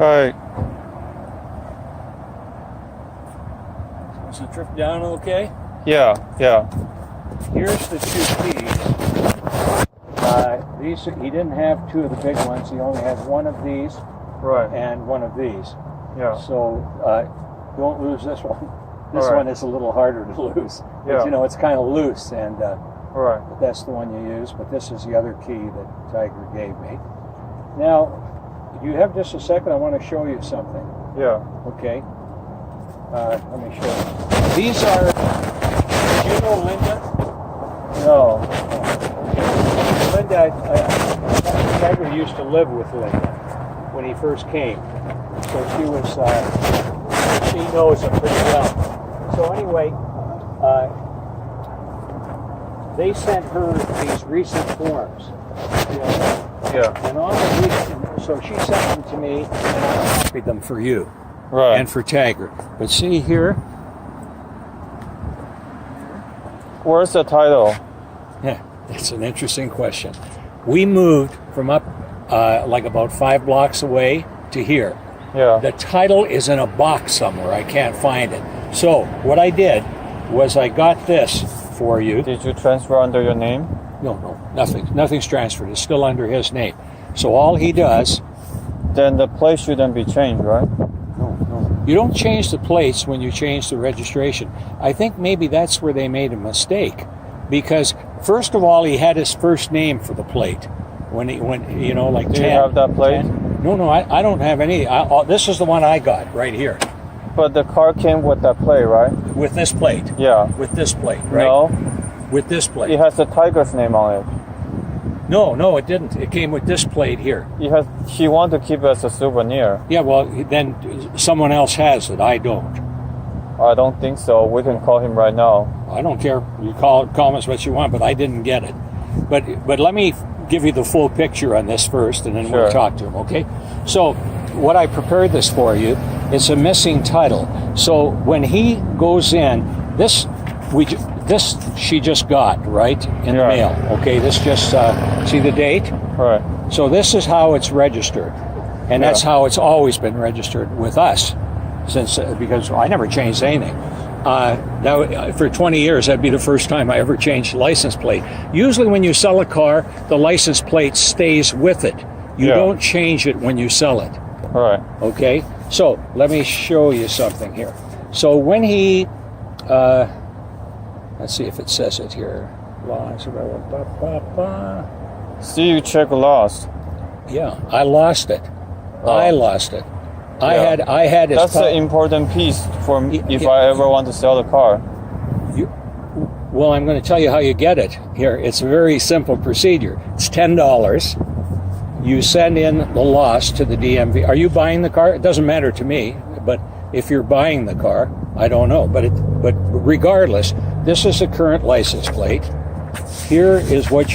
Hi. Was the trip down okay? Yeah. Here's the two keys. These he didn't have two of the big ones. He only had one of these Right. and one of these. Yeah. So don't lose this one. This All right. one is a little harder to lose. Yeah. But, you know, it's kind of loose, and Right. that's the one you use. But this is the other key that Tiger gave me. Now, you have just a second. I want to show you something. Yeah. Okay. Let me show you. These are. Do you know Linda? No. Linda, Tiger used to live with Linda when he first came, so she was. She knows him pretty well. So anyway, they sent her these recent forms. You know, Yeah. and all the recent, so she sent them to me, and I copied them for you Right. and for Tiger. But see here. Where's the title? Yeah, that's an interesting question. We moved from up like about 5 blocks away to here. Yeah. The title is in a box somewhere. I can't find it. So what I did was I got this for you. Did you transfer under your name? No, nothing's transferred. It's still under his name. So all he does, Then the plate shouldn't be changed, right? no. You don't change the plates when you change the registration. I think maybe that's where they made a mistake, because first of all, he had his first name for the plate. When you know, like. Do you have that plate? No, I don't have any. This is the one I got right here But the car came with that plate, right? with this plate. Yeah. With this plate, right? No. With this plate. It has the Tiger's name on it. No, it didn't. It came with this plate here. He wanted to keep it as a souvenir. Yeah, well, then someone else has it. I don't. I don't think so. We can call him right now. I don't care. You call us what you want, but I didn't get it. But let me give you the full picture on this first, and then Sure. we'll talk to him, okay? So what I prepared this for you, it's a missing title. So when he goes in, this she just got, right, in the mail, okay? This just, see the date? Right. So this is how it's registered, and that's how it's always been registered with us, since because I never changed anything. Now, for 20 years, that'd be the first time I ever changed license plate. Usually when you sell a car, the license plate stays with it. You don't change it when you sell it. Right. Okay? So, let me show you something here. So when he, let's see if it says it here. See, you check lost. Yeah, I lost it. Oh. I lost it. Yeah. I had his That's an important piece for me if I ever want to sell the car. Well, I'm going to tell you how you get it here. It's a very simple procedure. It's $10. You send in the loss to the DMV. Are you buying the car? It doesn't matter to me, but if you're buying the car, I don't know. But regardless, this is the current license plate. Here is what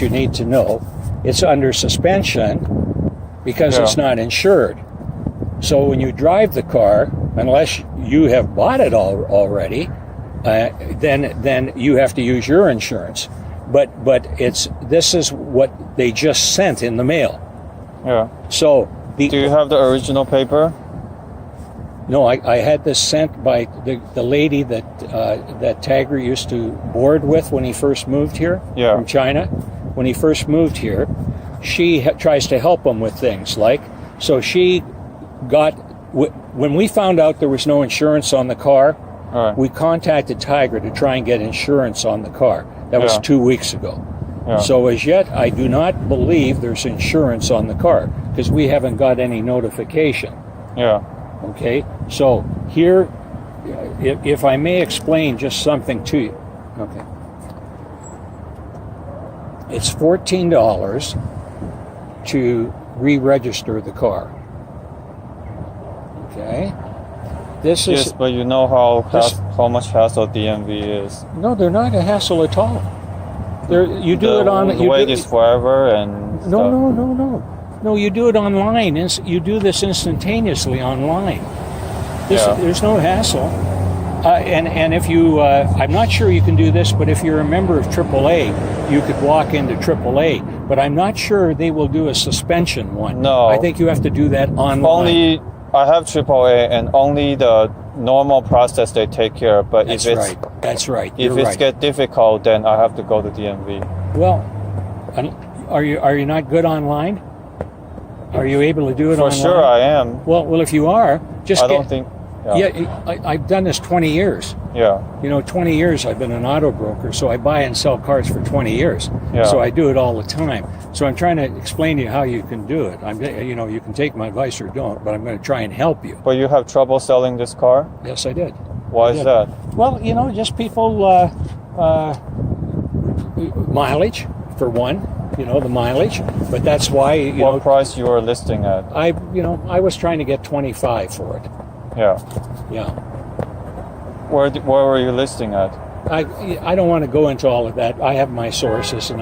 you need to know. It's under suspension because it's not insured. So when you drive the car, unless you have bought it already, then you have to use your insurance. But this is what they just sent in the mail. Yeah. So Do you have the original paper? No, I had this sent by the lady that Tiger used to board with when he first moved here from China. When he first moved here, she tries to help him with things so she got, when we found out there was no insurance on the car, we contacted Tiger to try and get insurance on the car. That was 2 weeks ago. So as yet, I do not believe there's insurance on the car because we haven't got any notification. Yeah. Okay, so here, if I may explain just something to you. Okay. It's $14 to re-register the car. Okay. This is. Yes, but you know how much hassle DMV is. No, they're not a hassle at all. You do it on. The wait is forever and. No, you do it online. You do this instantaneously online. There's no hassle. And if you, I'm not sure you can do this, but if you're a member of AAA, you could walk into AAA. but I'm not sure they will do a suspension one. No. I think you have to do that online. Only I have AAA, and only the normal process they take care of. But That's if it's right. That's right. if You're it right. get difficult, then I have to go to DMV. Well, are you not good online? Are you able to do it For online? sure, I am. Well, if you are, just I don't think. I've done this 20 years. Yeah. 20 years I've been an auto broker, so I buy and sell cars for 20 years. Yeah. So I do it all the time. So I'm trying to explain to you how you can do it. You can take my advice or don't, but I'm going to try and help you. But you have trouble selling this car? Yes, I did. Why is that? Well, just people mileage for one. The mileage, but that's why What price you were listing at? I was trying to get 25 for it. Yeah. Yeah. Where were you listing at? I don't want to go into all of that. I have my sources, and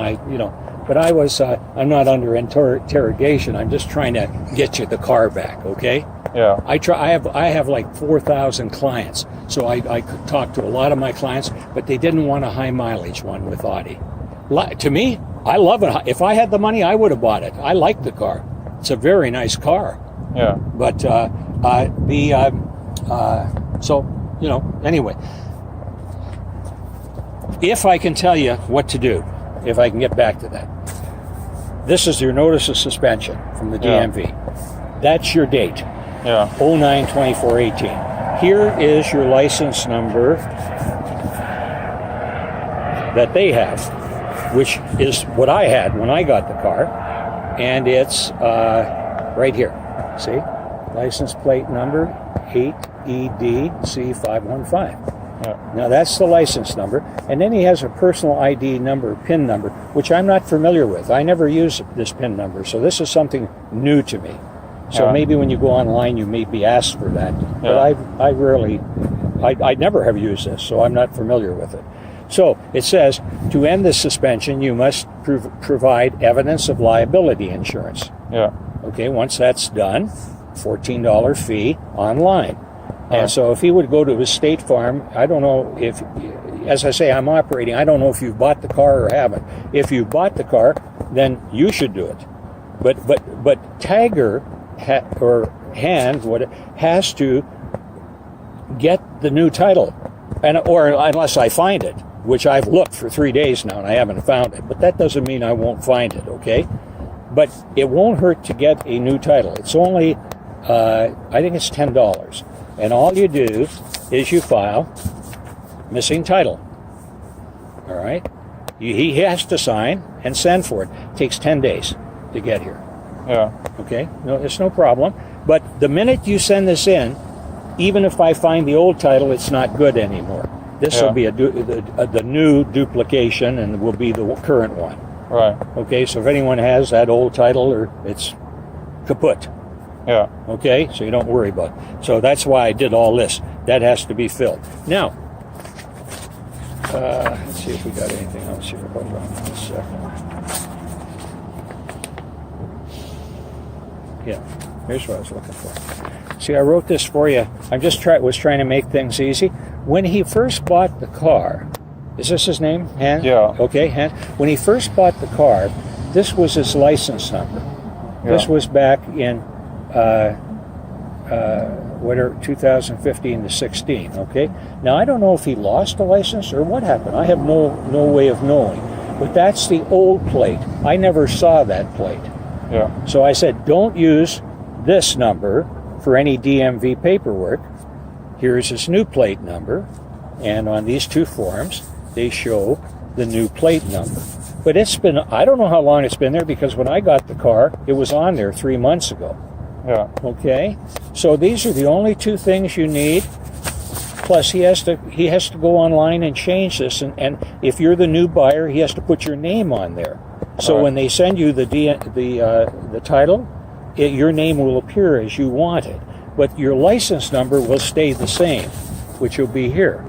but I was I'm not under interrogation. I'm just trying to get you the car back, okay? Yeah. I have like 4,000 clients, so I could talk to a lot of my clients, but they didn't want a high mileage one with Audi. To me, I love it. If I had the money, I would have bought it. I like the car. It's a very nice car. Yeah. But anyway, if I can tell you what to do, if I can get back to that, this is your notice of suspension from the DMV. That's your date. Yeah. 09/24/18. Here is your license number that they have, which is what I had when I got the car, and it's right here. See? License plate number 8EDC515. Yeah. Now that's the license number, and then he has a personal ID number, PIN number, which I'm not familiar with. I never use this PIN number, so this is something new to me. So Yeah. maybe when you go online, you may be asked for that. But I never have used this, so I'm not familiar with it. So it says, to end the suspension, you must provide evidence of liability insurance. Yeah. Okay, once that's done, $14 fee online. Right. And so if he would go to his State Farm, I don't know if, as I say, I'm operating, I don't know if you've bought the car or haven't. If you bought the car, then you should do it. But Tagger has to get the new title, or unless I find it, which I've looked for 3 days now and I haven't found it. But that doesn't mean I won't find it, okay? But it won't hurt to get a new title. It's only, I think it's $10. And all you do is you file missing title. All right? He has to sign and send for it. It takes 10 days to get here. Yeah. Okay? No, it's no problem. But the minute you send this in, even if I find the old title, it's not good anymore. This will be the new duplication and will be the current one. Right. Okay? So if anyone has that old title, or it's kaput. Yeah. Okay? So you don't worry about it. So that's why I did all this. That has to be filled. Now, let's see if we got anything else here. Hold on a second. Yeah, here's what I was looking for. See, I wrote this for you. I'm just was trying to make things easy. When he first bought the car, is this his name? Han? Yeah. Okay, Han. When he first bought the car, this was his license number. Yeah. This was back in 2015 to 16. Okay. Now I don't know if he lost the license or what happened. I have no way of knowing. But that's the old plate. I never saw that plate. Yeah. So I said, don't use this number for any DMV paperwork. Here's his new plate number. And on these two forms, they show the new plate number. But I don't know how long it's been there, because when I got the car, it was on there 3 months ago. Yeah. Okay? So these are the only two things you need. Plus, he has to go online and change this. And if you're the new buyer, he has to put your name on there. So Right. when they send you the title, your name will appear as you want it, but your license number will stay the same, which will be here,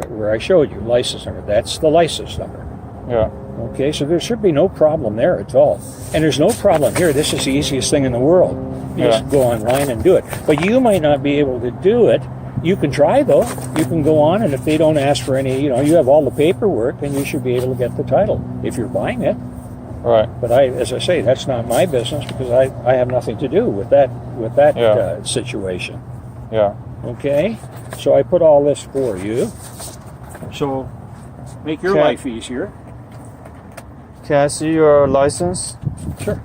where I showed you license number. That's the license number. Yeah. Okay, so there should be no problem there at all, and there's no problem here. This is the easiest thing in the world. You just go online and do it. But you might not be able to do it. You can try, though. You can go on, and if they don't ask for any, you have all the paperwork, then you should be able to get the title if you're buying it. Right. But as I say, that's not my business because I have nothing to do with that situation. Yeah. Okay, so I put all this for you. So make your life easier. Can I see your license? Sure.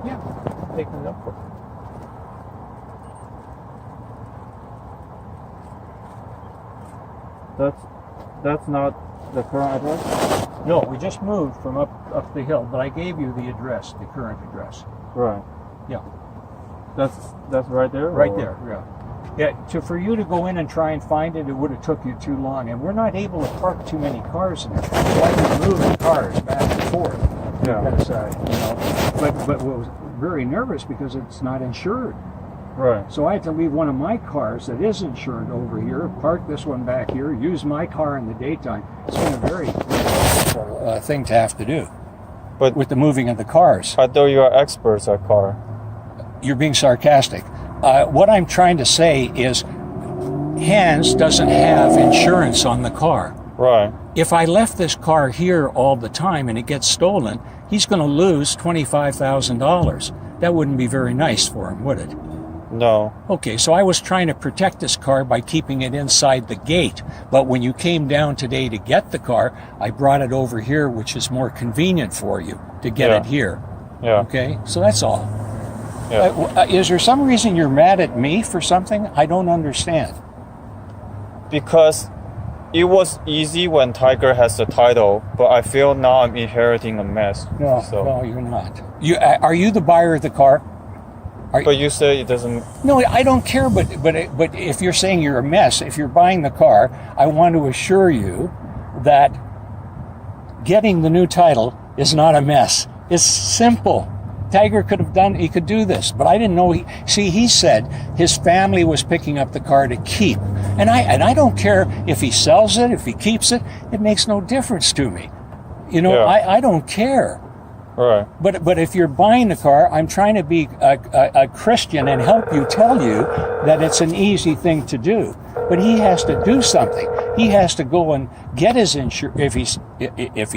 Yeah, take it up. That's not the current address? No, we just moved from up the hill, but I gave you the address, the current address. Right. Yeah. That's right there? Right there, yeah. Yeah, for you to go in and try and find it, it would have took you too long, and we're not able to park too many cars in there. Why we moving cars back and forth? Yeah. Because, but we was very nervous because it's not insured. Right. So I had to leave one of my cars that is insured over here, park this one back here, use my car in the daytime. It's been a very difficult thing to have to do. But with the moving of the cars. I thought you are experts at car. You're being sarcastic. What I'm trying to say is Hans doesn't have insurance on the car. Right. If I left this car here all the time and it gets stolen, he's going to lose $25,000. That wouldn't be very nice for him, would it? No. Okay, so I was trying to protect this car by keeping it inside the gate. But when you came down today to get the car, I brought it over here, which is more convenient for you to get it here. Yeah. Okay, so that's all. Yeah. Is there some reason you're mad at me for something? I don't understand. Because it was easy when Tiger has the title, but I feel now I'm inheriting a mess. No, you're not. Are you the buyer of the car? But you say it doesn't... No, I don't care, but if you're saying you're a mess, if you're buying the car, I want to assure you that getting the new title is not a mess. It's simple. Tiger he could do this, but I didn't know. He said his family was picking up the car to keep. And I don't care if he sells it, if he keeps it, it makes no difference to me. I don't care. Right. But if you're buying the car, I'm trying to be a Christian and help you, tell you that it's an easy thing to do. But he has to do something. He has to go and get his insurance. If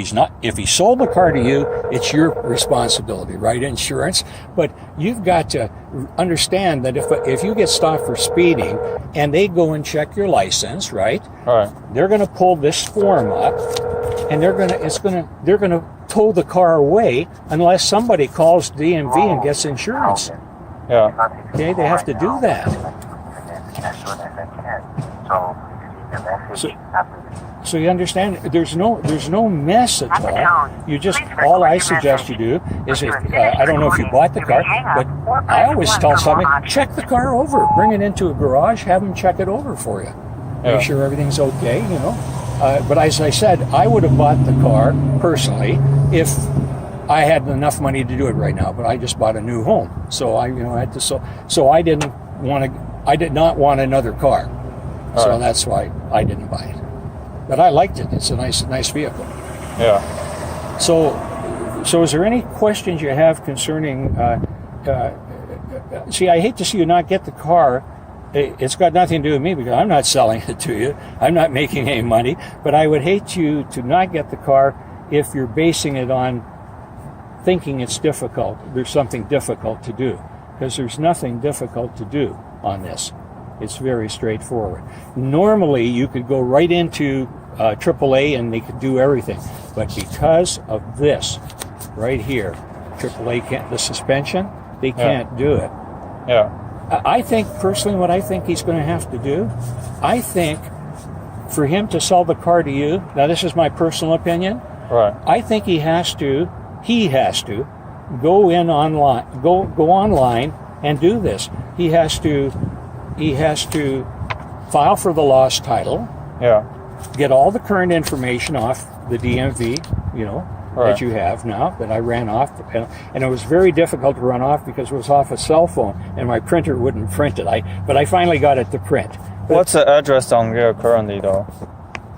he sold the car to you, it's your responsibility, right? Insurance. But you've got to understand that if you get stopped for speeding and they go and check your license, right? Right. They're going to pull this form up, and they're going to tow the car away unless somebody calls DMV and gets insurance. Yeah. Okay, they have to do that. So you understand? There's no mess at all. All I suggest you do is, I don't know if you bought the car, but I always tell somebody, check the car over, bring it into a garage, have them check it over for you, make sure everything's okay. But as I said, I would have bought the car personally if I had enough money to do it right now. But I just bought a new home, so I had to. So I did not want another car. So that's why I didn't buy it. But I liked it. It's a nice vehicle. Yeah. So is there any questions you have concerning? See, I hate to see you not get the car. It's got nothing to do with me because I'm not selling it to you. I'm not making any money. But I would hate you to not get the car if you're basing it on thinking it's difficult. There's something difficult to do, because there's nothing difficult to do on this. It's very straightforward. Normally, you could go right into AAA and they could do everything. But because of this right here, AAA can't, the suspension, they can't do it. Yeah. I think, personally, what I think he's going to have to do, I think for him to sell the car to you, now this is my personal opinion, Right. I think he has to go online and do this. He has to file for the lost title. Yeah. Get all the current information off the DMV, that you have now, that I ran off. And it was very difficult to run off because it was off a cell phone and my printer wouldn't print it. But I finally got it to print. What's the address on here currently, though?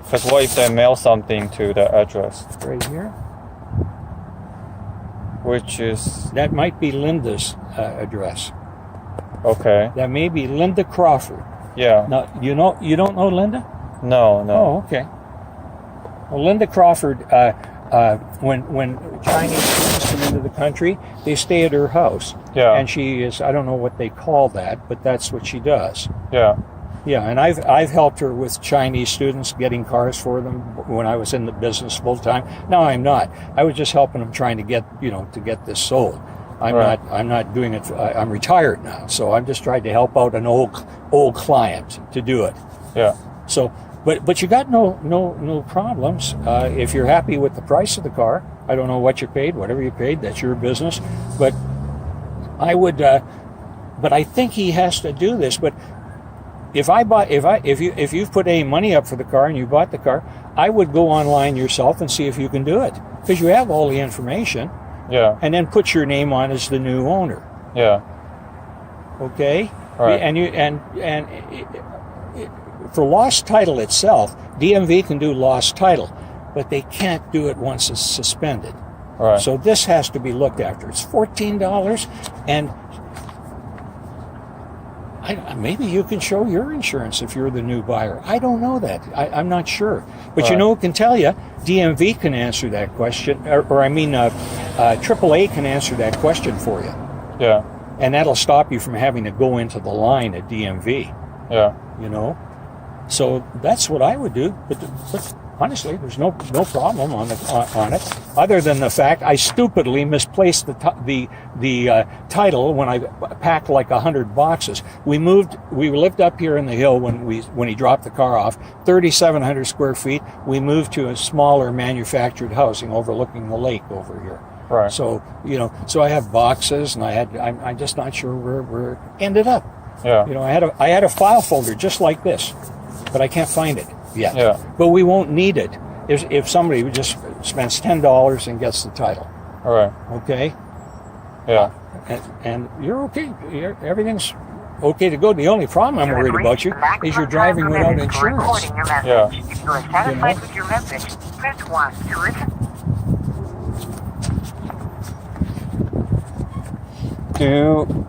Because what if they mail something to the address? Right here. Which is... That might be Linda's address. Okay. That may be Linda Crawford. Yeah. Now, you don't know Linda? No. Oh, okay. Well, Linda Crawford, when Chinese students come into the country, they stay at her house. Yeah. And she is, I don't know what they call that, but that's what she does. Yeah. Yeah, and I've helped her with Chinese students getting cars for them when I was in the business full time. Now I'm not. I was just helping them trying to get this sold. I'm not doing it. I'm retired now, so I'm just trying to help out an old client to do it. Yeah. So, but you got no problems if you're happy with the price of the car. I don't know what you paid, whatever you paid, that's your business. But I would. But I think he has to do this. But if you've put any money up for the car and you bought the car, I would go online yourself and see if you can do it, because you have all the information. Yeah. And then put your name on as the new owner. Yeah. Okay. Right. And for lost title itself, DMV can do lost title, but they can't do it once it's suspended. Right. So this has to be looked after. It's $14, and maybe you can show your insurance if you're the new buyer. I don't know that. I'm not sure. But Right. you know who can tell you? DMV can answer that question, AAA can answer that question for you. Yeah. And that'll stop you from having to go into the line at DMV, Yeah. So that's what I would do. But honestly, there's no problem on it, other than the fact I stupidly misplaced the title when I packed like 100 boxes. We lived up here in the hill when he dropped the car off, 3,700 square feet. We moved to a smaller manufactured housing overlooking the lake over here. Right. So so I have boxes, and I'm just not sure where it ended up. Yeah. I had a file folder just like this, but I can't find it yet. Yeah. But we won't need it if somebody just spends $10 and gets the title. All right. Okay. Yeah. And you're okay. Everything's okay to go. The only problem I'm worried about you is you're driving without insurance. Yeah. If you are satisfied with your message, press 1 to listen. Can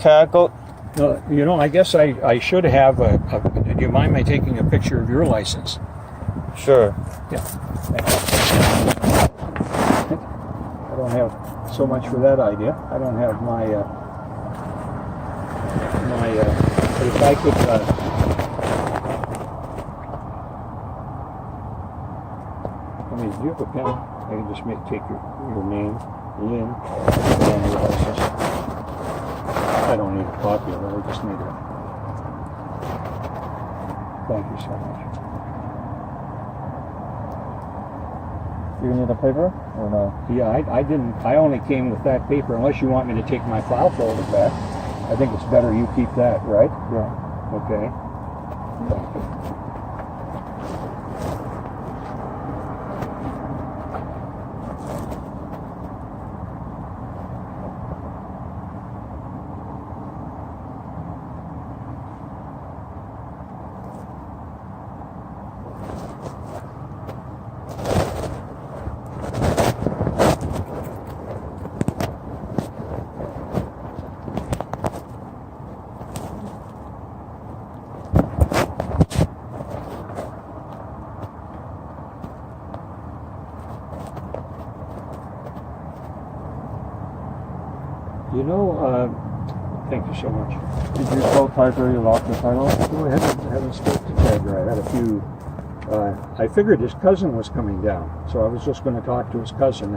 I go? I guess I should have do you mind my taking a picture of your license? Sure. Yeah. I don't have so much for that idea. I don't have my but if I could do you have a pen? I can just take your name, Lynn, and your license. I don't need a copy of it, I just need it. Thank you so much. Do you need a paper or no? Yeah, I didn't. I only came with that paper. Unless you want me to take my file folder back, I think it's better you keep that, right? Yeah. Okay. Thank you so much. Did you tell Tiger you lost the title? No, I haven't spoken to Tiger. I had a few. I figured his cousin was coming down, so I was just going to talk to his cousin,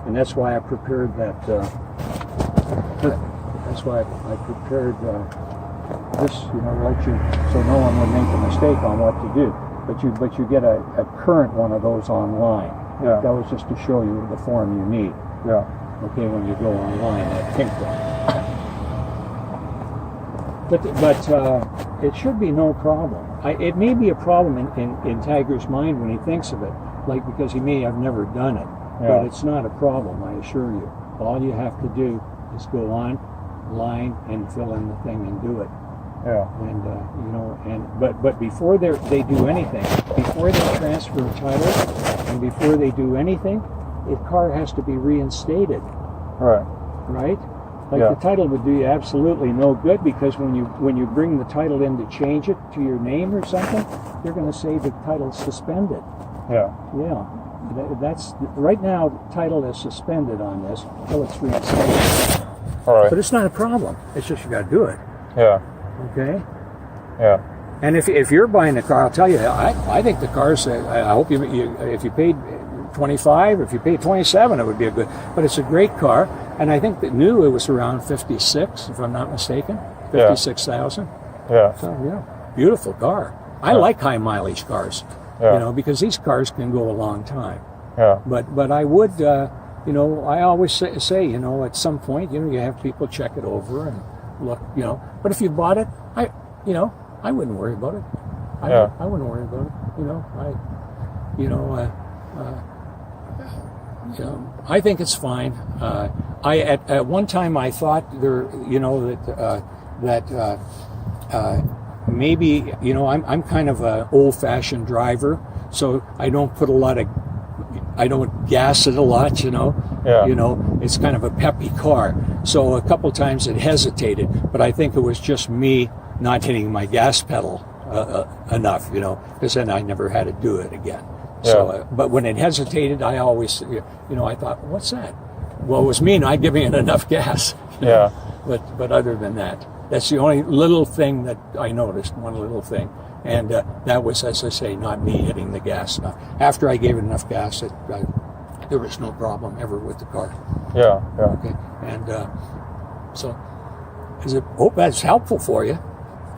and that's why I prepared that. That's why I prepared this, so no one would make a mistake on what to do. But you get a current one of those online. Yeah. That was just to show you the form you need. Yeah. Okay, when you go online, that pink one. But it should be no problem. It may be a problem in Tiger's mind when he thinks of it, because he may have never done it. Yeah. But it's not a problem, I assure you. All you have to do is go online and fill in the thing and do it. Yeah. And but before they do anything, before they transfer a title, and before they do anything, the car has to be reinstated. Right. Right? Like Yeah. the title would do you absolutely no good, because when you bring the title in to change it to your name or something, they're going to say the title's suspended. Yeah. Yeah, that's right now. The title is suspended on this until it's reinstated. All right. But it's not a problem. It's just you got to do it. Yeah. Okay. Yeah. And if you're buying a car, I'll tell you, I think the cars. I hope you if you paid 25, if you paid 27, it would be a good. But it's a great car, and I think that new it was around 56, if I'm not mistaken, 56,000. Yeah. So yeah, beautiful car. I like high mileage cars, Yeah. because these cars can go a long time. Yeah. But I would, I always say, at some point, you have people check it over and look, But if you bought it, I wouldn't worry about it. I wouldn't worry about it. I think it's fine. At one time I thought maybe I'm kind of an old-fashioned driver, so I don't gas it a lot. Yeah. It's kind of a peppy car. So a couple times it hesitated, but I think it was just me not hitting my gas pedal enough, because then I never had to do it again. Yeah. So, but when it hesitated, I always, I thought, what's that? Well, it was me not giving it enough gas. Yeah. But other than that, that's the only little thing that I noticed, one little thing. And that was, as I say, not me hitting the gas enough. After I gave it enough gas, there was no problem ever with the car. Yeah. Yeah. Okay. And so, hope that's helpful for you.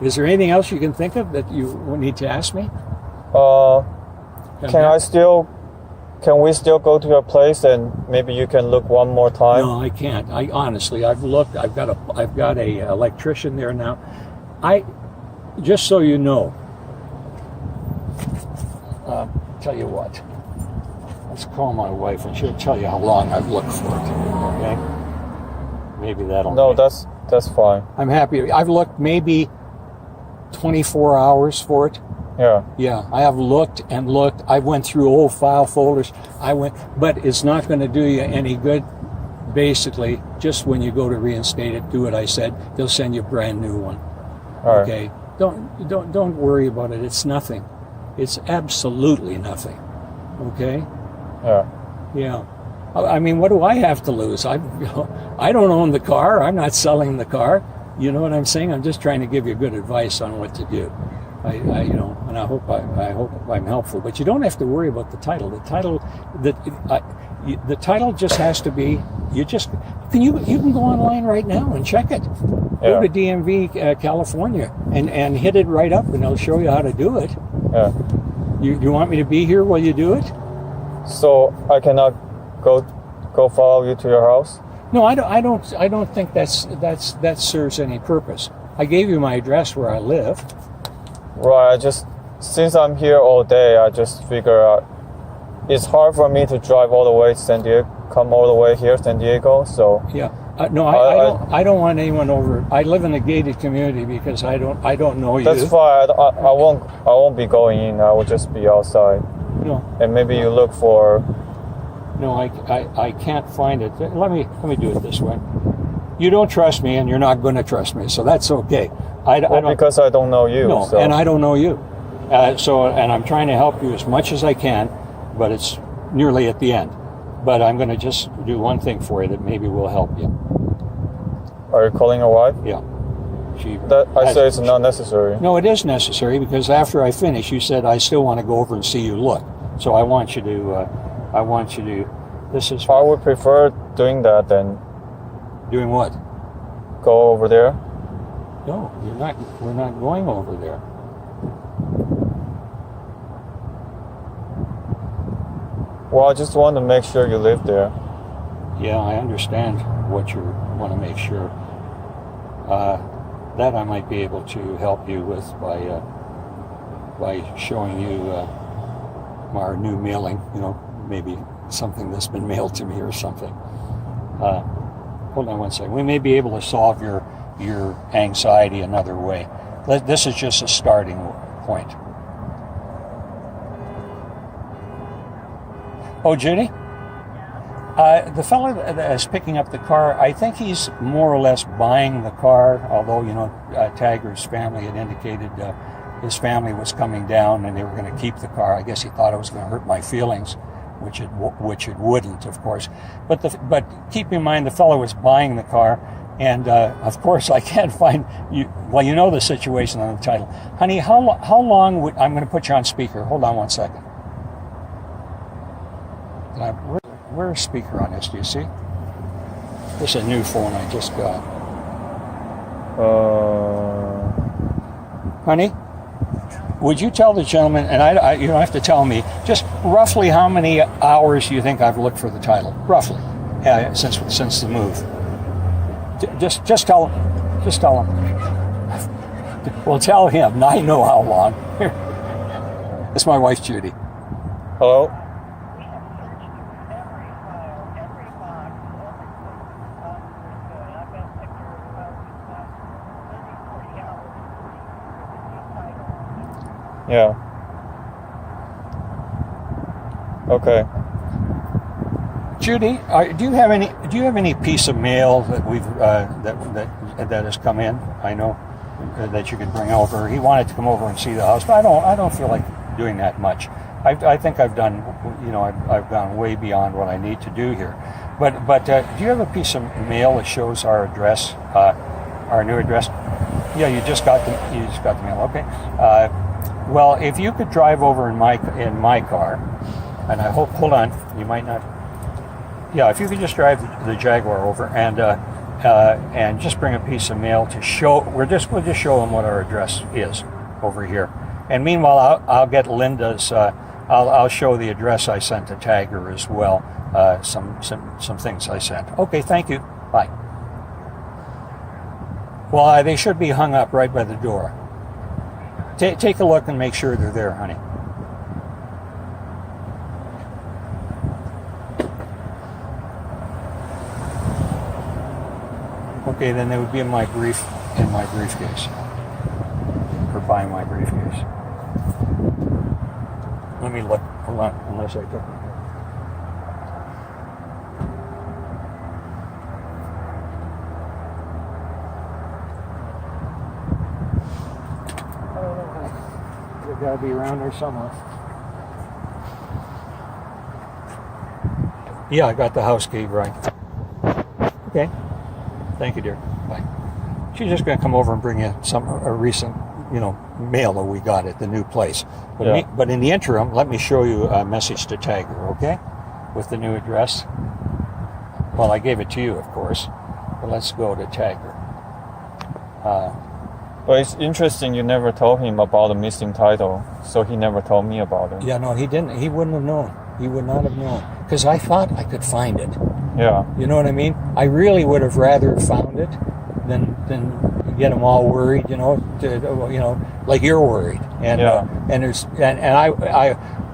Is there anything else you can think of that you need to ask me? Can we still go to your place and maybe you can look one more time? No, I can't. Honestly, I've looked. I've got a electrician there now. Just so you know, tell you what. Let's call my wife and she'll tell you how long I've looked for it. Okay? Maybe that'll. No, that's fine. I'm happy. I've looked maybe 24 hours for it. Yeah. Yeah, I have looked and looked. I went through old file folders. But it's not going to do you any good. Basically, just when you go to reinstate it, do what I said. They'll send you a brand new one. All right. Okay. Don't worry about it. It's nothing. It's absolutely nothing. Okay. Yeah. Yeah. I mean, what do I have to lose? I don't own the car. I'm not selling the car. You know what I'm saying? I'm just trying to give you good advice on what to do. And I hope I'm helpful. But you don't have to worry about the title. The title just has to be. You can go online right now and check it. Yeah. Go to DMV California and hit it right up, and they'll show you how to do it. Yeah. You want me to be here while you do it? So I cannot go follow you to your house? No, I don't think that serves any purpose. I gave you my address where I live. Right. Since I'm here all day, I just figure out it's hard for me to drive all the way to San Diego, come all the way here, San Diego. So yeah. No, I don't want anyone over. I live in a gated community because I don't know you. That's fine. I won't be going in. I will just be outside. No. And maybe you look for. No, I can't find it. Let me do it this way. You don't trust me, and you're not going to trust me, so that's okay. Because I don't know you. No, so. and I don't know you. And I'm trying to help you as much as I can, but it's nearly at the end. But I'm going to just do one thing for you that maybe will help you. Are you calling your wife? Yeah. I say it's not necessary. No, it is necessary because after I finish, you said I still want to go over and see you look. So I want you to. This is. I would prefer doing that than. Doing what? Go over there. No, you're not. We're not going over there. Well, I just want to make sure you live there. Yeah, I understand what you want to make sure. That I might be able to help you with by showing you our new mailing. Maybe something that's been mailed to me or something. Hold on one second. We may be able to solve your anxiety another way. This is just a starting point. Oh, Judy? The fellow that is picking up the car, I think he's more or less buying the car, although, Tagger's family had indicated his family was coming down and they were going to keep the car. I guess he thought it was going to hurt my feelings, which it wouldn't, of course. But keep in mind, the fellow was buying the car, and of course I can't find you. Well, you know the situation on the title, honey. How long would I'm going to put you on speaker? Hold on one second. Where's speaker on this? Do you see? This is a new phone I just got. Honey, would you tell the gentleman, and I you don't have to tell me, just roughly how many hours you think I've looked for the title? Roughly, since the move. Just tell him. Just tell him. Well, tell him. I know how long. It's my wife, Judy. Hello? Yeah. Okay. Judy, do you have any piece of mail that we've that has come in? I know that you could bring over. He wanted to come over and see the house, but I don't feel like doing that much. I think I've done, I've gone way beyond what I need to do here. But do you have a piece of mail that shows our address, our new address? Yeah, you just got the mail. Okay. Well, if you could drive over in my car, and I hope, hold on, you might not. Yeah, if you could just drive the Jaguar over and just bring a piece of mail to show. We'll just show them what our address is over here. And meanwhile, I'll get Linda's. I'll show the address I sent to Tagger as well. Some things I sent. Okay, thank you. Bye. Well, they should be hung up right by the door. Take a look and make sure they're there, honey. Okay, then they would be in my briefcase, or by my briefcase. Let me look. Hold on, unless I took it. They gotta be around there somewhere. Yeah, I got the house key right. Okay. Thank you, dear. Bye. She's just going to come over and bring you a recent, mail that we got at the new place. But in the interim, let me show you a message to Tagger, okay? With the new address. Well, I gave it to you, of course. But let's go to Tagger. But it's interesting you never told him about the missing title, so he never told me about it. Yeah, no, he didn't. He wouldn't have known. He would not have known. Because I thought I could find it. Yeah. You know what I mean? I really would have rather found it than get them all worried, like you're worried. And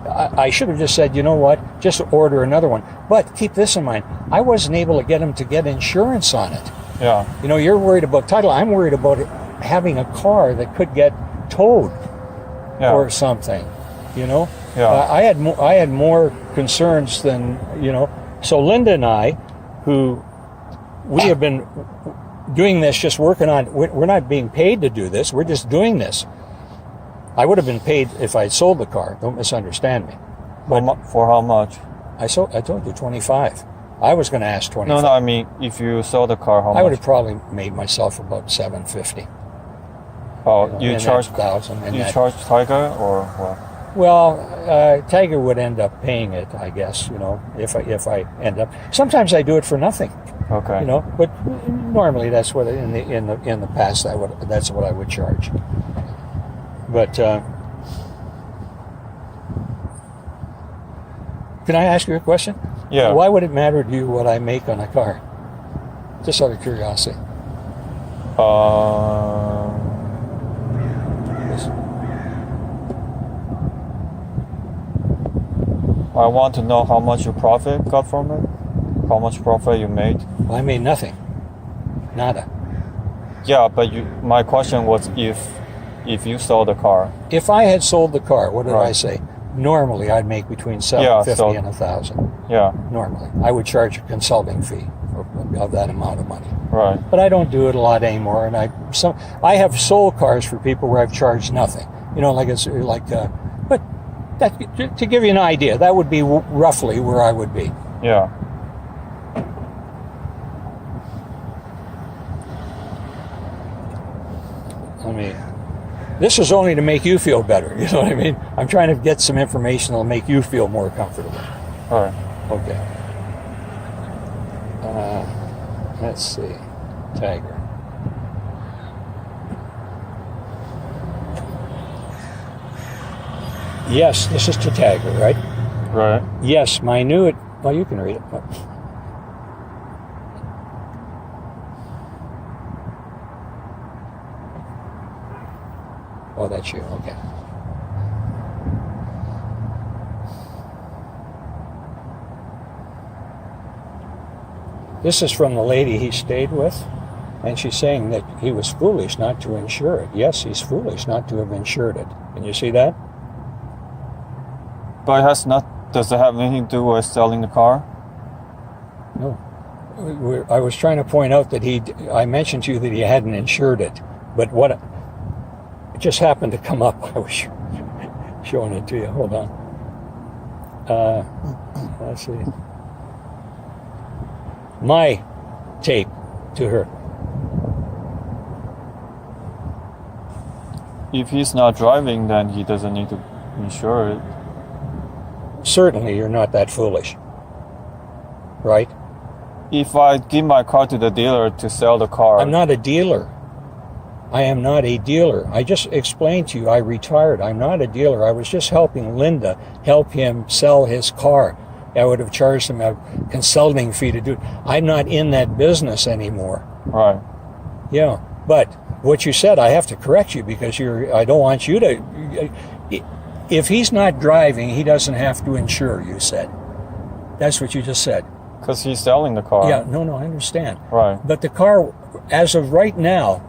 I should have just said, you know what, just order another one. But keep this in mind, I wasn't able to get him to get insurance on it. Yeah. You're worried about title. I'm worried about having a car that could get towed or something. Yeah. I had more concerns than So Linda and I, who we have been doing this, just working on. We're not being paid to do this. We're just doing this. I would have been paid if I had sold the car. Don't misunderstand me. But for how much? I told you 25. I was going to ask 25. No. I mean, if you sold the car, how much? I would have probably made myself about $750. Oh, you charge $1,000. You charge Tiger or what? Well, Tiger would end up paying it, I guess. If I end up. Sometimes I do it for nothing. Okay. But normally that's what in the past that's what I would charge. But can I ask you a question? Yeah. Why would it matter to you what I make on a car? Just out of curiosity. I want to know how much you profit got from it. How much profit you made. Well, I made nothing. Nada. Yeah, but my question was if you sold the car. If I had sold the car, what did I say? Normally, I'd make between $750 so- and $1,000. Yeah. Normally, I would charge a consulting fee of that amount of money. Right. But I don't do it a lot anymore, and I have sold cars for people where I've charged nothing. You know, but that, to give you an idea, that would be roughly where I would be. Yeah. This is only to make you feel better. You know what I mean? I'm trying to get some information that'll make you feel more comfortable. All right. Okay. Let's see. Tiger. Yes, this is to Tiger, right? Right. Yes, my new... Well, you can read it. Oh, that's you. Okay. This is from the lady he stayed with, and she's saying that he was foolish not to insure it. Yes, he's foolish not to have insured it. Can you see that? But does it have anything to do with selling the car? No. I was trying to point out that I mentioned to you that he hadn't insured it, but it just happened to come up. I was showing it to you. Hold on. Let's see. My tape to her. If he's not driving, then he doesn't need to insure it. Certainly you're not that foolish, right? If I give my car to the dealer to sell the car... I'm not a dealer. I am not a dealer. I just explained to you I retired. I'm not a dealer. I was just helping Linda help him sell his car. I would have charged him a consulting fee to do it. I'm not in that business anymore. Right. Yeah, but what you said, I have to correct you because I don't want you to... If he's not driving, he doesn't have to insure, you said. That's what you just said. Because he's selling the car. Yeah, no, I understand. Right. But the car, as of right now,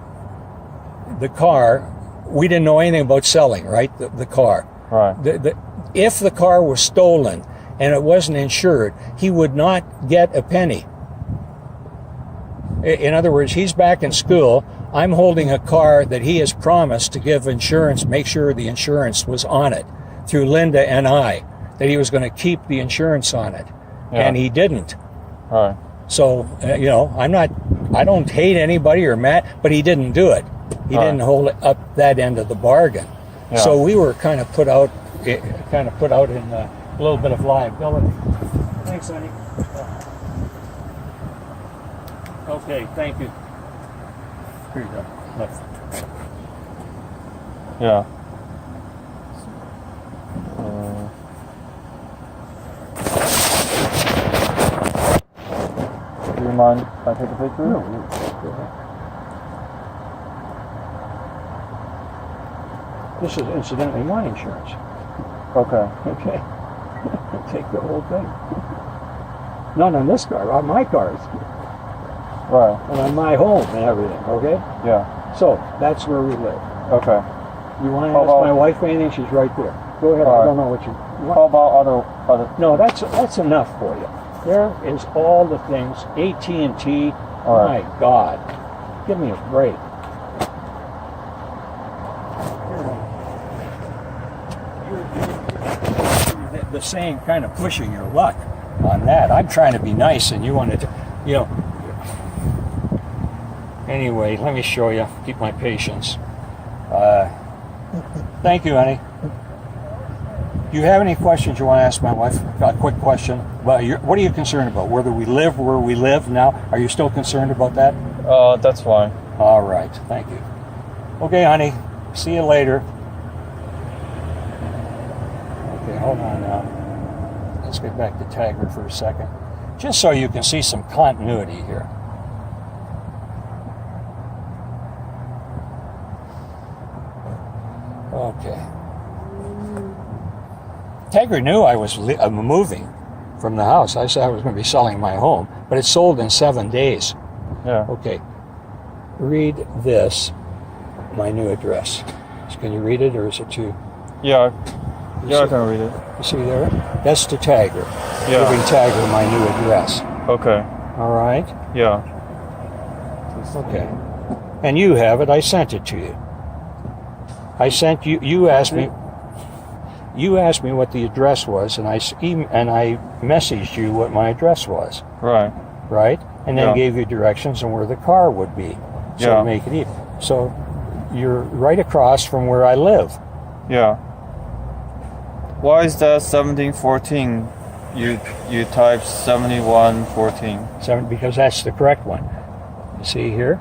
the car, we didn't know anything about selling, right? The car. Right. If the car was stolen and it wasn't insured, he would not get a penny. In other words, he's back in school. I'm holding a car that he has promised to give insurance, make sure the insurance was on it through Linda and I, that he was going to keep the insurance on it. Yeah. And he didn't. Right. So, I don't hate anybody or Matt, but he didn't do it. He didn't hold up that end of the bargain. Yeah. So we were kind of put out in a little bit of liability. Thanks, honey. Okay, thank you. Here you go. Left. Yeah. Do you mind if I take a picture? No, go ahead. This is incidentally my insurance. Okay. Okay. Take the whole thing. Not on this car, on my cars. Right. And on my home and everything, okay? Yeah. So, that's where we live. Okay. You want to How ask about- my wife anything? She's right there. Go ahead, I Alright. don't know what you want. How about other? No, that's enough for you. There is all the things. AT&T. Alright. My God, give me a break. You're the saying, kind of pushing your luck on that. I'm trying to be nice, and you wanted to, Anyway, let me show you. Keep my patience. Thank you, honey. Do you have any questions you want to ask my wife? A quick question. Well, what are you concerned about? Whether we live where we live now? Are you still concerned about that? That's fine. All right. Thank you. Okay, honey. See you later. Okay, hold on now. Let's get back to Taggart for a second. Just so you can see some continuity here. Okay. Taggart knew I was moving from the house. I said I was going to be selling my home, but it sold in 7 days. Yeah. Okay. Read this, my new address. Can you read it, or is it too? Yeah. Yeah, I can read it. You see there? That's to Tagger. Yeah. Giving Tagger my new address. Okay. All right? Yeah. Okay. And you have it. I sent it to you. I sent you. You asked me. You asked me what the address was, and I messaged you what my address was. Right. Right? And then Yeah. gave you directions on where the car would be. So Yeah. to make it easy. So you're right across from where I live. Yeah. Why is that 1714? You type 7114. Because that's the correct one. You see here?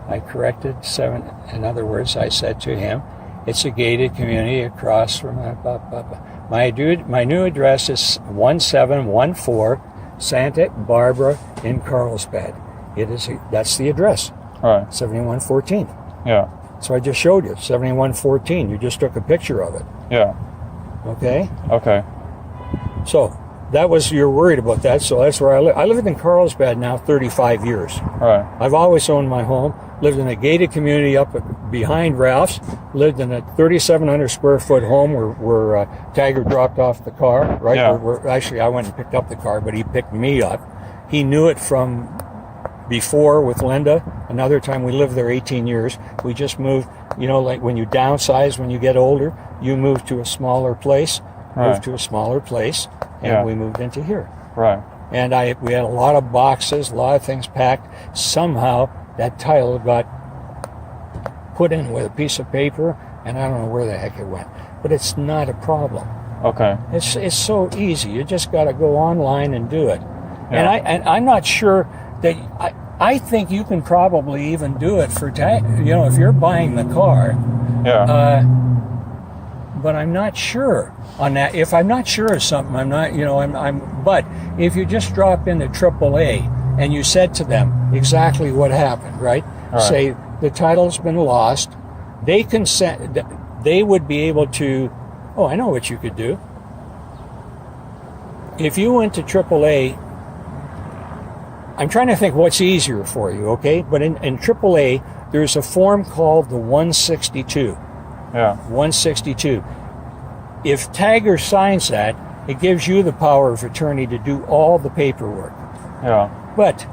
I corrected 7. In other words, I said to him, it's a gated community across from my new address is 1714 Santa Barbara in Carlsbad. That's the address. Right. 7114. Yeah. So I just showed you 7114. You just took a picture of it. Yeah. Okay? Okay. So that was, you're worried about that, so that's where I live. I lived in Carlsbad now 35 years. Right. I've always owned my home, lived in a gated community up behind Ralph's, lived in a 3,700 square foot home where Tiger dropped off the car, right? Yeah. Actually, I went and picked up the car, but he picked me up. He knew it from before with Linda. Another time we lived there 18 years. We just moved, like when you downsize, when you get older, you move to a smaller place, Right. and Yeah. we moved into here. Right. And we had a lot of boxes, a lot of things packed. Somehow that title got put in with a piece of paper, and I don't know where the heck it went. But it's not a problem. Okay. It's so easy. You just got to go online and do it. Yeah. And I'm not sure that I think you can probably even do it for if you're buying the car. Yeah. But I'm not sure on that. If I'm not sure of something, I'm not, but if you just drop into AAA and you said to them exactly what happened, right? Right. Say the title's been lost, they would be able to, I know what you could do. If you went to AAA, I'm trying to think what's easier for you, okay? But in AAA, there's a form called the 162. Yeah. 162. If Tagger signs that, it gives you the power of attorney to do all the paperwork. Yeah. But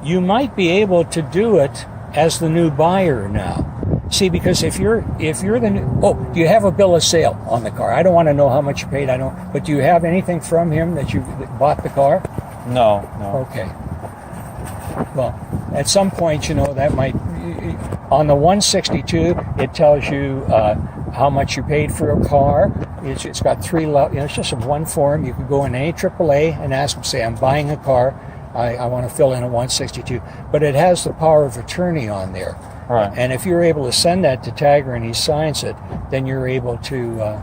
you might be able to do it as the new buyer now. See, because if you're the new, do you have a bill of sale on the car? I don't want to know how much you paid. But do you have anything from him that you bought the car? No. Okay. Well, at some point, that might, on the 162, it tells you how much you paid for a car. It's got 3 levels. It's just one form. You can go in any AAA and ask them, say, I'm buying a car. I want to fill in a 162. But it has the power of attorney on there. Right. And if you're able to send that to Tagger and he signs it, then you're able to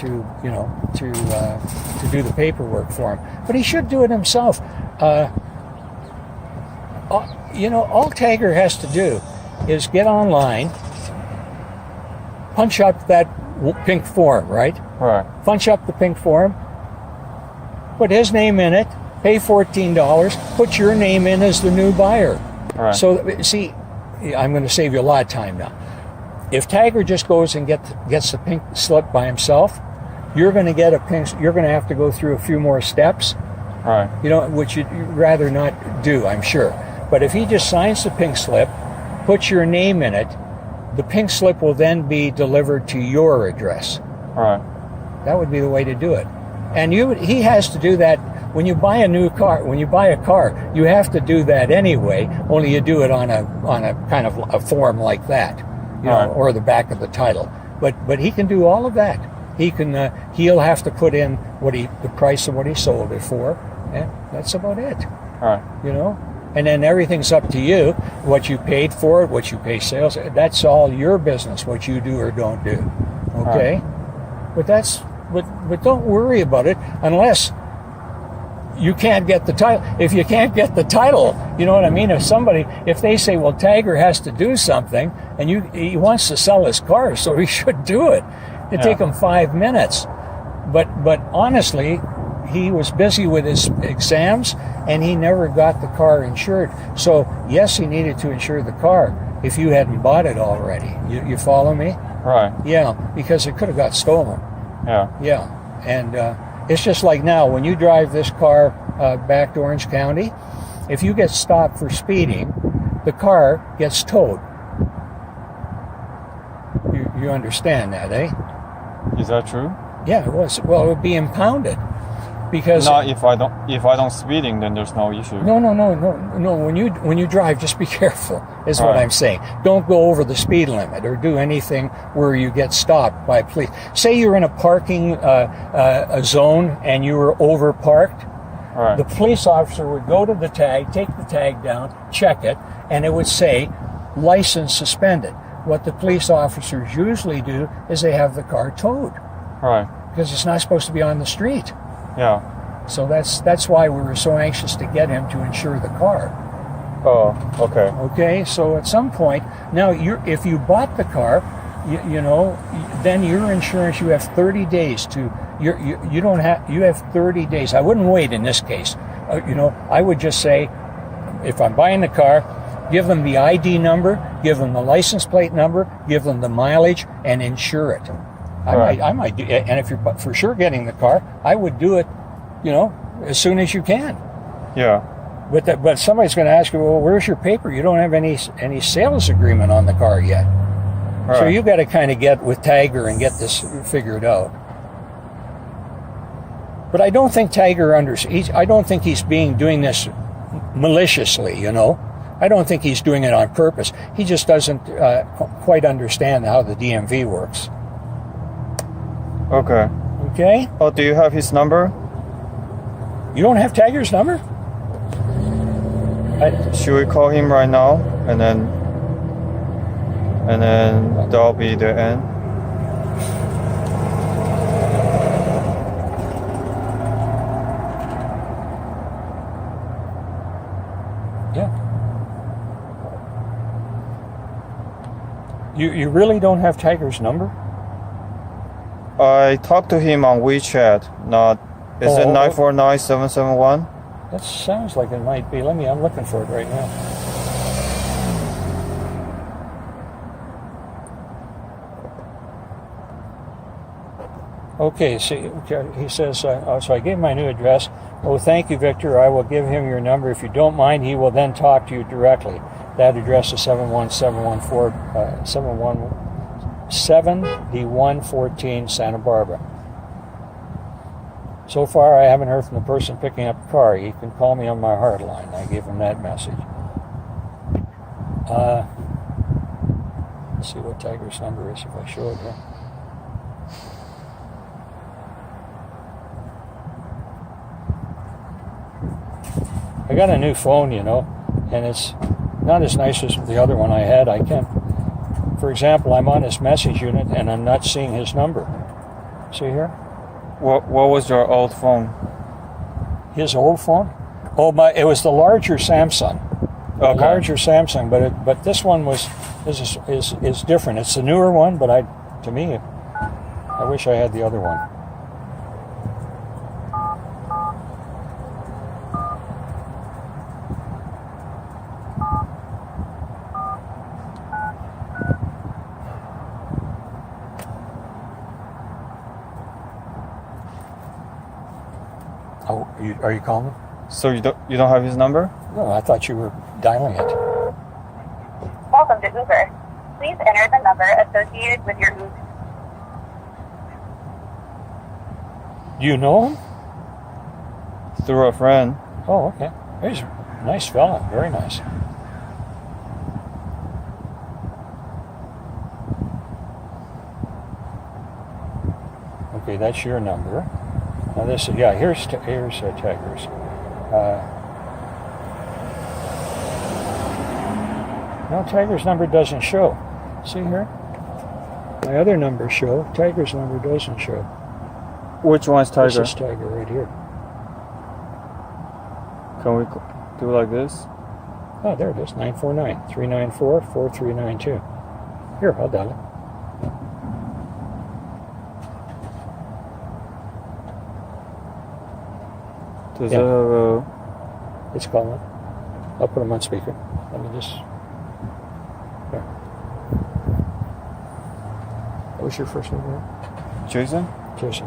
do the paperwork for him. But he should do it himself. All Tagger has to do is get online, punch up that pink form, right? Right. Punch up the pink form, put his name in it, pay $14, put your name in as the new buyer. Right. So, see, I'm going to save you a lot of time now. If Tagger just goes and gets the pink slip by himself, you're going to get you're going to have to go through a few more steps. Right. Which you'd rather not do, I'm sure. But if he just signs the pink slip, puts your name in it, the pink slip will then be delivered to your address. Right. That would be the way to do it. And he has to do that when you buy a new car. When you buy a car, you have to do that anyway. Only you do it on a kind of a form like that, Right. or the back of the title. But he can do all of that. He'll have to put in the price of what he sold it for, and that's about it. Right. And then everything's up to you, what you paid for it, what you pay sales. That's all your business, what you do or don't do. Okay? Right. But don't worry about it unless you can't get the title. If you can't get the title, you know what I mean? If they say, well, Tagger has to do something, and he wants to sell his car, so he should do it. It'd take him 5 minutes. But honestly, he was busy with his exams, and he never got the car insured. So, yes, he needed to insure the car if you hadn't bought it already. You follow me? Right. Yeah, because it could have got stolen. Yeah. Yeah, and it's just like now when you drive this car back to Orange County, if you get stopped for speeding, the car gets towed. You understand that, eh? Is that true? Yeah, it was. Well, it would be impounded because Not if I don't speeding, then there's no issue. No. When you drive, just be careful. Is what Right. I'm saying. Don't go over the speed limit or do anything where you get stopped by police. Say you're in a parking a zone and you were over parked. Right. The police officer would go to the tag, take the tag down, check it, and it would say license suspended. What the police officers usually do is they have the car towed Right. because it's not supposed to be on the street. Yeah. So that's why we were so anxious to get him to insure the car. Oh, okay. Okay, so at some point, now if you bought the car, then your insurance, you have 30 days to, you have 30 days. I wouldn't wait in this case. I would just say, if I'm buying the car, give them the ID number, give them the license plate number, give them the mileage, and insure it. Right. I might do, and if you're for sure getting the car, I would do it, as soon as you can. Yeah. But somebody's going to ask you, well, where's your paper? You don't have any sales agreement on the car yet. Right. So you got to kind of get with Tiger and get this figured out. But I don't think Tiger I don't think he's doing this maliciously. I don't think he's doing it on purpose. He just doesn't quite understand how the DMV works. Okay. Okay? Oh, do you have his number? You don't have Tiger's number? Should we call him right now, and then that'll be the end? Yeah. You really don't have Tiger's number? I talked to him on WeChat. Is it 949-771? That sounds like it might be. I'm looking for it right now. Okay, see, he says, so I gave my new address. Oh, thank you, Victor. I will give him your number. If you don't mind, he will then talk to you directly. That address is 7114 Santa Barbara. So far, I haven't heard from the person picking up the car. He can call me on my hard line. I gave him that message. Let's see what Tiger's number is if I show it here. I got a new phone, and it's not as nice as the other one I had. For example, I'm on his message unit and I'm not seeing his number. See here? What was your old phone? His old phone? Oh, it was the larger Samsung. The Okay. larger Samsung, but this one is different. It's the newer one, but I wish I had the other one. Oh, are you calling? So you don't have his number? No, I thought you were dialing it. Welcome to Uber. Please enter the number associated with your Uber. Do you know him? Through a friend. Oh, okay. He's a nice fella. Very nice. Okay, that's your number. Now this is, here's Tiger's. No, Tiger's number doesn't show. See here? My other numbers show. Tiger's number doesn't show. Which one's Tiger? This is Tiger right here. Can we do like this? Oh, there it is. 949-394-4392. Here, I'll dial it. Does Yeah. it have a... It's calling. I'll put him on speaker. Let me just... There. was your first name again? Jason? Jason.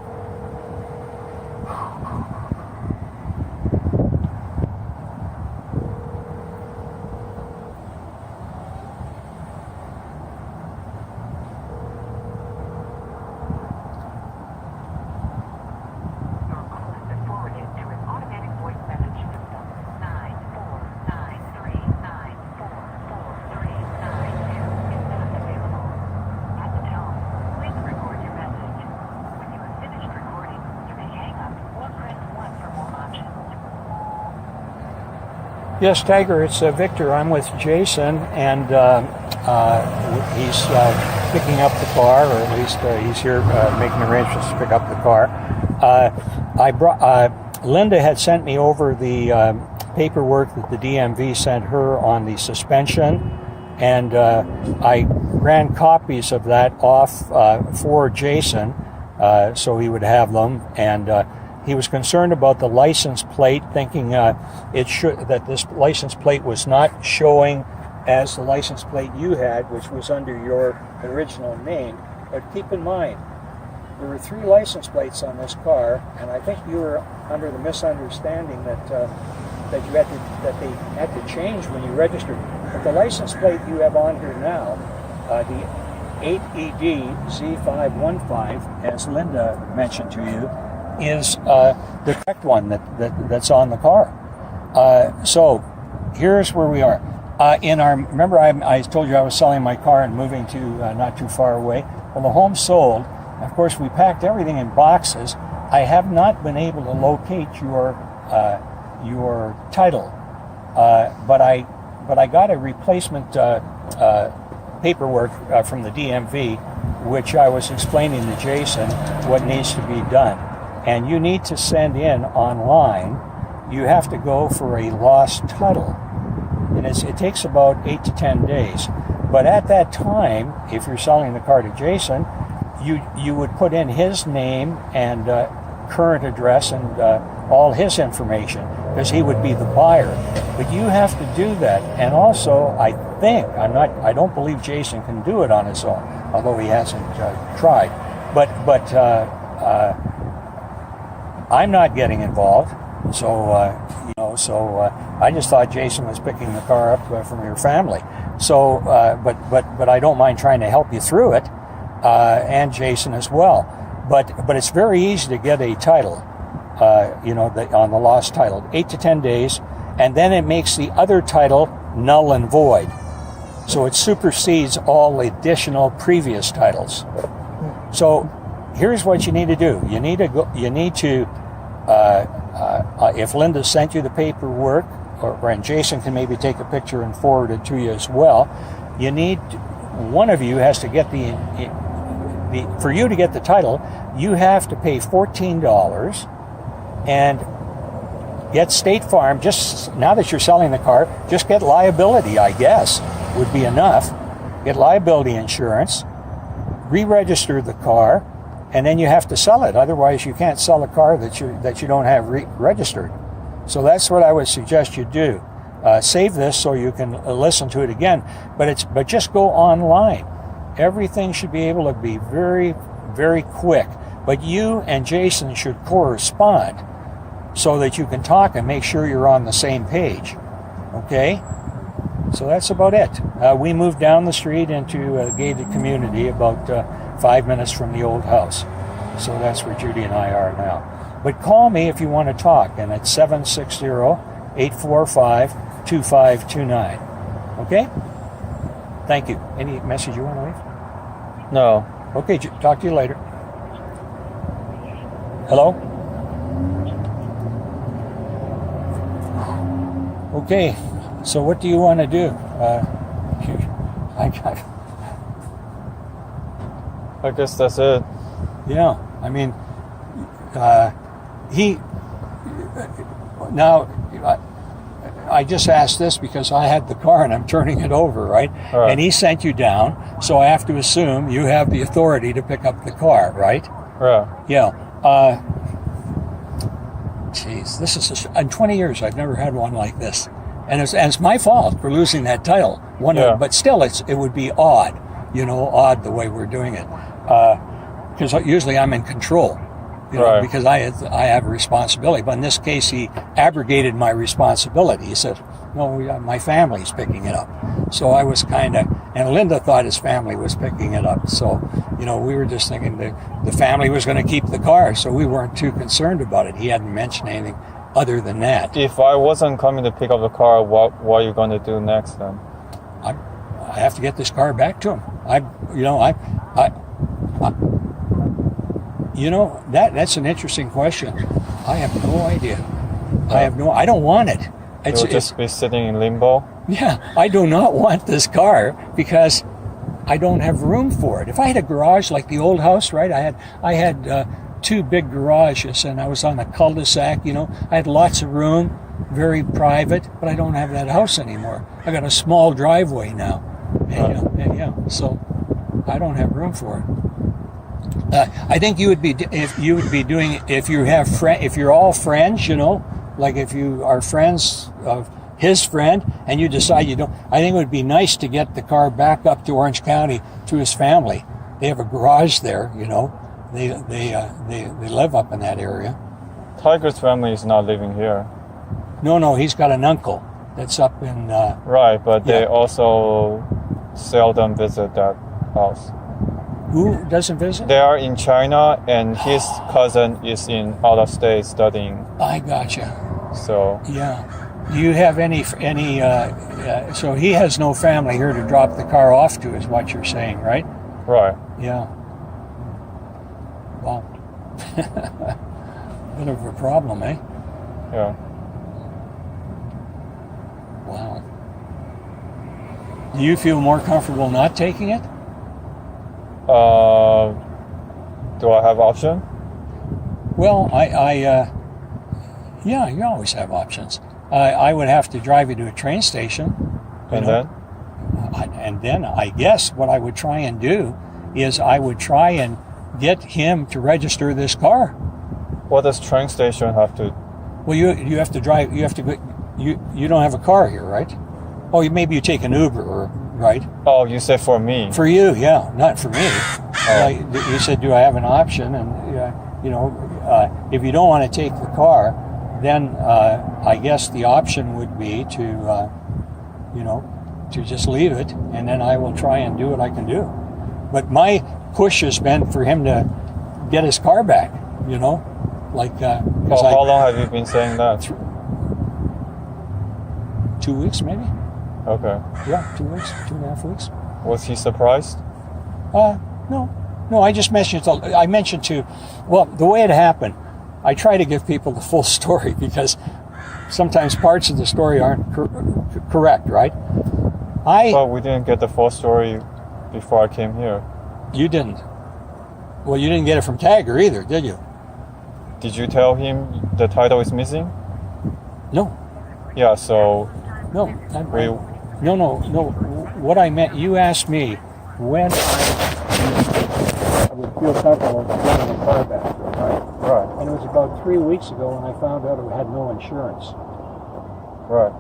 Yes, Tiger, it's Victor. I'm with Jason, and he's picking up the car, or at least he's here making arrangements to pick up the car. Linda had sent me over the paperwork that the DMV sent her on the suspension, and I ran copies of that off for Jason so he would have them, and he was concerned about the license plate, thinking that this license plate was not showing as the license plate you had, which was under your original name. But keep in mind, there were 3 license plates on this car, and I think you were under the misunderstanding that they had to change when you registered. But the license plate you have on here now, the 8ED Z515, as Linda mentioned to you, is the correct one that's on the car. So here's where we are. Remember I told you I was selling my car and moving to not too far away. Well, the home sold. Of course, we packed everything in boxes. I have not been able to locate your title, but I got a replacement paperwork from the DMV, which I was explaining to Jason what needs to be done. And you need to send in online. You have to go for a lost title, and it takes about 8 to 10 days. But at that time, if you're selling the car to Jason, you would put in his name and current address and all his information, because he would be the buyer. But you have to do that. And also, I don't believe Jason can do it on his own, although he hasn't tried. But I'm not getting involved, so I just thought Jason was picking the car up from your family. So, but I don't mind trying to help you through it, and Jason as well. But it's very easy to get a title, on the lost title, 8 to 10 days, and then it makes the other title null and void. So it supersedes all the additional previous titles. So here's what you need to do. You need to if Linda sent you the paperwork, and Jason can maybe take a picture and forward it to you as well, one of you has to get for you to get the title, you have to pay $14 and get State Farm, just now that you're selling the car, just get liability, I guess, would be enough. Get liability insurance, re-register the car, and then you have to sell it. Otherwise, you can't sell a car that you don't have registered. So that's what I would suggest you do. Save this so you can listen to it again. But just go online. Everything should be able to be very, very quick. But you and Jason should correspond so that you can talk and make sure you're on the same page. Okay? So that's about it. We moved down the street into a gated community about 5 minutes from the old house. So that's where Judy and I are now. But call me if you want to talk, and it's 760-845-2529. Okay? Thank you. Any message you want to leave? No. Okay, talk to you later. Hello? Okay, so what do you want to do? I guess that's it. Yeah, I mean, I just asked this because I had the car and I'm turning it over, right? Right. And he sent you down, so I have to assume you have the authority to pick up the car, right? Right. Yeah. Geez, this is in 20 years I've never had one like this, and it's my fault for losing that title. But still, it would be odd the way we're doing it. because usually I'm in control, Right. because I have a responsibility. But in this case, he abrogated my responsibility. He said, "No, my family's picking it up." So I was and Linda thought his family was picking it up. So, we were just thinking the family was going to keep the car, so we weren't too concerned about it. He hadn't mentioned anything other than that. If I wasn't coming to pick up the car, what are you going to do next then? I have to get this car back to him. That's an interesting question. I have no idea. I don't want it. You'll just be sitting in limbo? Yeah, I do not want this car because I don't have room for it. If I had a garage like the old house, right? I had 2 big garages, and I was on a cul-de-sac. I had lots of room, very private, but I don't have that house anymore. I got a small driveway now, so I don't have room for it. I think if you're all friends, like if you are friends of his friend and you decide you don't, I think it would be nice to get the car back up to Orange County to his family. They have a garage there, They live up in that area. Tiger's family is not living here. No, he's got an uncle that's up in. Right, but they also seldom visit that house. Who doesn't visit? They are in China, and his cousin is out of state studying. I gotcha. So yeah, do you have any? So he has no family here to drop the car off to, is what you're saying, right? Right. Yeah. Wow. Bit of a problem, eh? Yeah. Wow. Do you feel more comfortable not taking it? Do I have option? Well, yeah, you always have options. I would have to drive you to a train station. And then I guess what I would try and do is I would try and get him to register this car. What does train station have to? Well, you have to drive. You have to go. You don't have a car here, right? Oh, maybe you take an Uber, right? Oh, you said for me. For you, yeah, not for me. You said, do I have an option? And if you don't want to take the car, then I guess the option would be to just leave it, and then I will try and do what I can do. But my push has been for him to get his car back. How long have you been saying that? 2 weeks, maybe. Okay. Yeah, 2 weeks, 2.5 weeks. Was he surprised? No. I just mentioned the way it happened. I try to give people the full story because sometimes parts of the story aren't correct, right? But we didn't get the full story before I came here. You didn't. Well, you didn't get it from Tiger either, did you? Did you tell him the title is missing? No. Yeah, so... No. No. What I meant, you asked me when I would feel comfortable getting the car back, right? Right. And it was about 3 weeks ago when I found out it had no insurance. Right.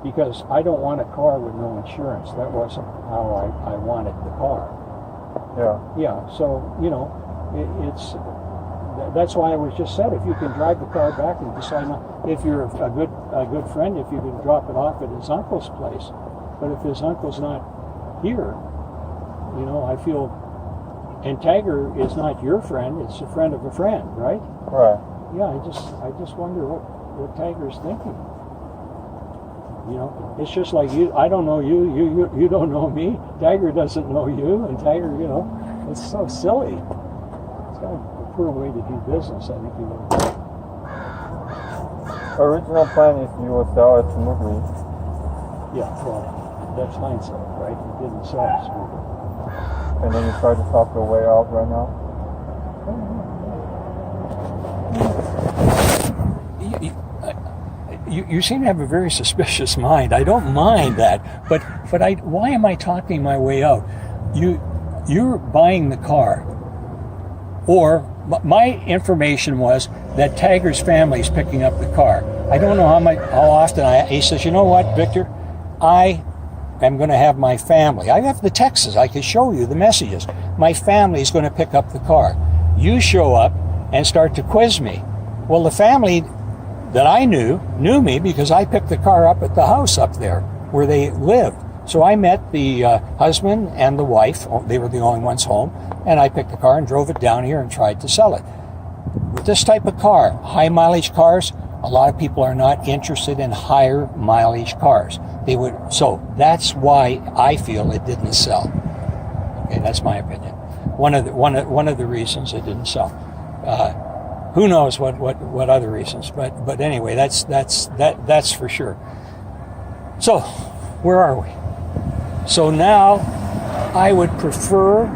Because I don't want a car with no insurance. That wasn't how I wanted the car. Yeah. Yeah, so, that's why I was just said, if you can drive the car back and decide not, if you're a good friend, if you can drop it off at his uncle's place. But if his uncle's not here, I feel, and Tiger is not your friend, it's a friend of a friend, right? Right. Yeah, I just wonder what Tiger's thinking. It's just like I don't know you don't know me, Tiger doesn't know you, and Tiger, it's so silly. It's kind of a poor way to do business, I think. Original plan is you will sell it smoothly. Yeah, well, that's hindsight, right? You didn't sell it smoothly. And then you try to talk your way out right now? You seem to have a very suspicious mind. I don't mind that, but why am I talking my way out? You're buying the car, or my information was that Tiger's family is picking up the car. I don't know how often he says, you know what, Victor, I am going to have my family. I have the texts. I can show you the messages. My family is going to pick up the car. You show up and start to quiz me. Well, the family that I knew me because I picked the car up at the house up there where they lived. So I met the husband and the wife. They were the only ones home. And I picked the car and drove it down here and tried to sell it. With this type of car, high mileage cars, a lot of people are not interested in higher mileage cars. So that's why I feel it didn't sell. Okay, that's my opinion. One of the reasons it didn't sell. Who knows what other reasons? But anyway, that's for sure. So where are we? So now I would prefer.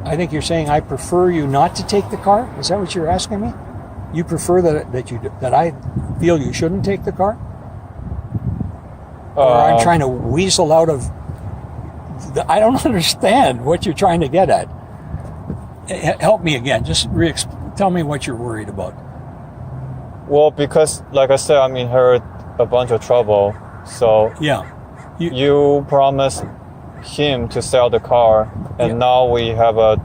I think you're saying I prefer you not to take the car. Is that what you're asking me? You prefer that I feel you shouldn't take the car? Or I'm trying to weasel out of... I don't understand what you're trying to get at. Help me again. Just tell me what you're worried about. Well, because, like I said, I'm inherit a bunch of trouble. So yeah, you promised him to sell the car, and now we have a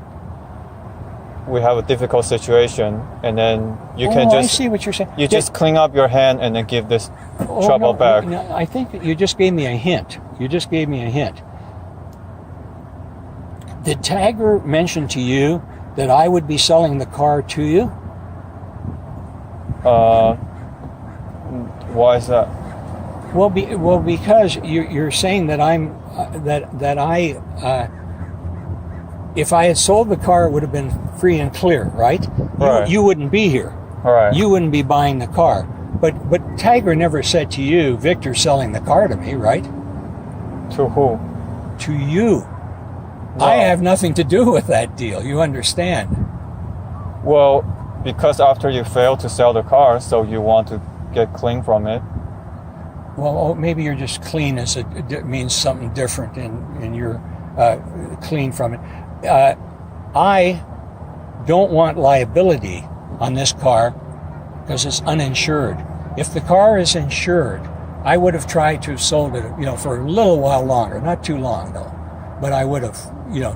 difficult situation, and then you can just... I see what you're saying. You just clean up your hand and then give this trouble back. No, I think that you just gave me a hint. Did Tagger mention to you that I would be selling the car to you? Why is that? Well, because you're saying that if I had sold the car, it would have been free and clear, right? Right. You wouldn't be here. Right. You wouldn't be buying the car. But Tagger never said to you, Victor's selling the car to me, right? To who? To you. No. I have nothing to do with that deal. You understand? Well, because after you failed to sell the car, so you want to get clean from it. Well, maybe you're just clean as it means something different, and you're clean from it. I don't want liability on this car because it's uninsured. If the car is insured, I would have tried to have sold it, for a little while longer, not too long though, but I would have,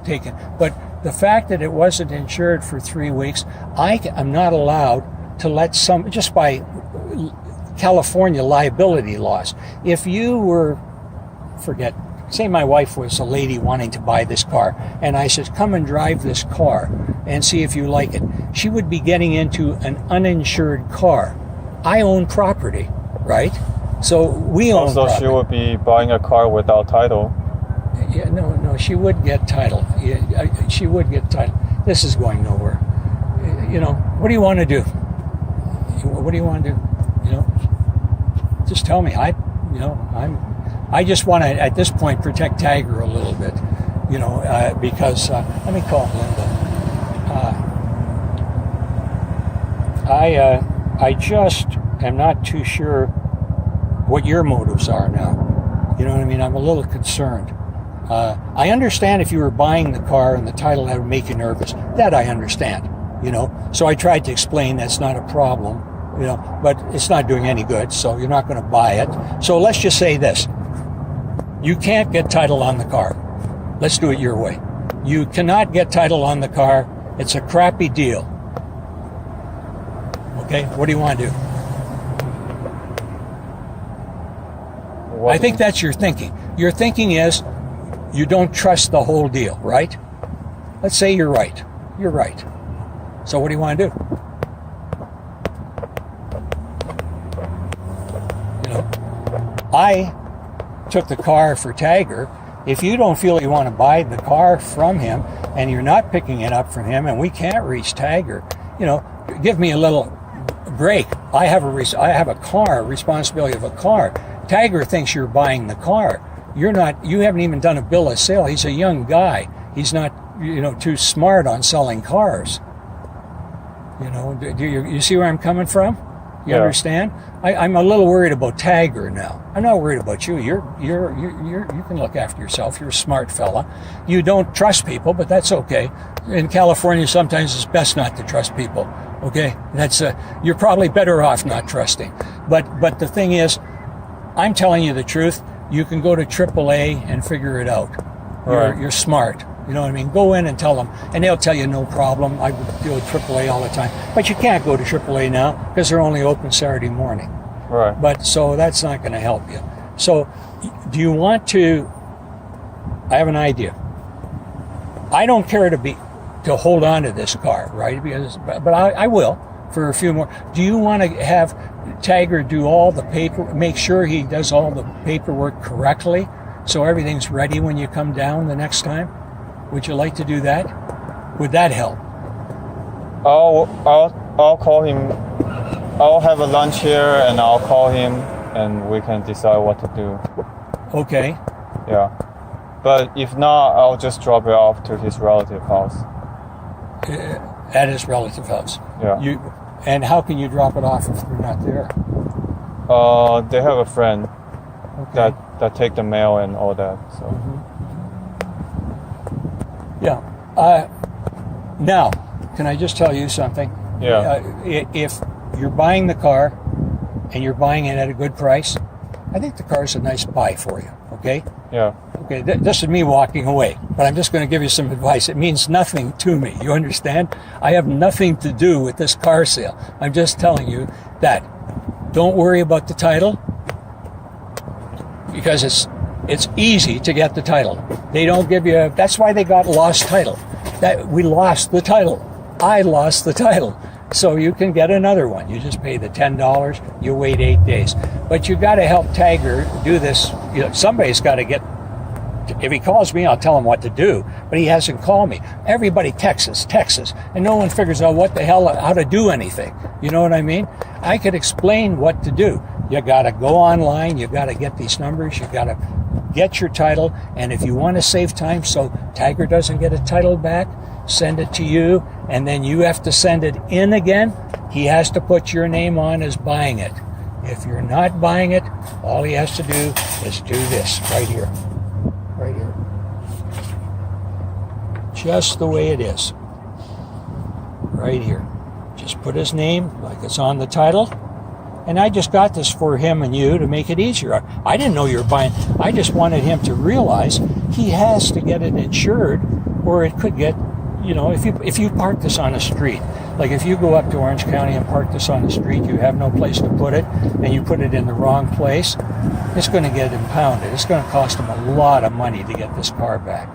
taken. But the fact that it wasn't insured for 3 weeks, I am not allowed to let just by California liability laws. If you were, say my wife was a lady wanting to buy this car, and I said, come and drive this car and see if you like it. She would be getting into an uninsured car. I own property, right? So we own property. She would be buying a car without title. Yeah, no, she would get title. Yeah, she would get title. This is going nowhere. What do you want to do? What do you want to do? Just tell me. I just want to, at this point, protect Tagger a little bit, because, let me call Linda. I just am not too sure what your motives are now. You know what I mean? I'm a little concerned. I understand if you were buying the car and the title that would make you nervous. That I understand, So I tried to explain that's not a problem, but it's not doing any good, so you're not going to buy it. So let's just say this. You can't get title on the car. Let's do it your way. You cannot get title on the car. It's a crappy deal. Okay, what do you want to do? I think that's your thinking. Your thinking is you don't trust the whole deal, right? Let's say you're right. You're right. So what do you want to do? I took the car for Tagger. If you don't feel you want to buy the car from him and you're not picking it up from him and we can't reach Tagger, give me a little break. I have a car, responsibility of a car. Tagger thinks you're buying the car. You're not. You haven't even done a bill of sale. He's a young guy. He's not, too smart on selling cars. Do you see where I'm coming from? You understand? I'm a little worried about Tagger now. I'm not worried about you. You can look after yourself. You're a smart fella. You don't trust people, but that's okay. In California, sometimes it's best not to trust people. Okay, you're probably better off not trusting. But the thing is, I'm telling you the truth. you can go to AAA and figure it out. Right. You're smart. You know what I mean? Go in and tell them, and they'll tell you no problem. I would deal with AAA all the time. But you can't go to AAA now because they're only open Saturday morning. Right. But so that's not going to help you. So do you want to, I have an idea. I don't care to hold on to this car, right? But I will for a few more. Do you want to have Tiger do all the make sure he does all the paperwork correctly so everything's ready when you come down the next time? Would you like to do that? Would that help? I'll call him. I'll have a lunch here and I'll call him and we can decide what to do. Okay. Yeah. But if not, I'll just drop it off to his relative house. At his relative house. Yeah. And how can you drop it off if you're not there? They have a friend that take the mail and all that. So. Yeah. Now, can I just tell you something? Yeah. If you're buying the car and you're buying it at a good price, I think the car's a nice buy for you. Okay. Yeah. Okay, this is me walking away, but I'm just going to give you some advice. It means nothing to me. You understand? I have nothing to do with this car sale. I'm just telling you that don't worry about the title because it's easy to get the title. They don't give you that's why they got lost title. That we lost the title. I lost the title. So you can get another one. You just pay the $10. You wait 8 days. But you got to help Tiger do this. You know, somebody's got to get. If he calls me, I'll tell him what to do. But he hasn't called me. Everybody texts, and no one figures out what the hell, how to do anything. You know what I mean? I could explain what to do. You got to go online. You got to get these numbers. You got to get your title. And if you want to save time so Tiger doesn't get a title back, send it to you, and then you have to send it in again. He has to put your name on as buying it. If you're not buying it, all he has to do is do this right here. Right here. Just the way it is. Right here. Just put his name like it's on the title. And I just got this for him and you to make it easier. I didn't know you were buying. I just wanted him to realize he has to get it insured or it could get, you know, if you park this on a street, like if you go up to Orange County and park this on the street, you have no place to put it, and you put it in the wrong place, it's going to get impounded. It's going to cost them a lot of money to get this car back.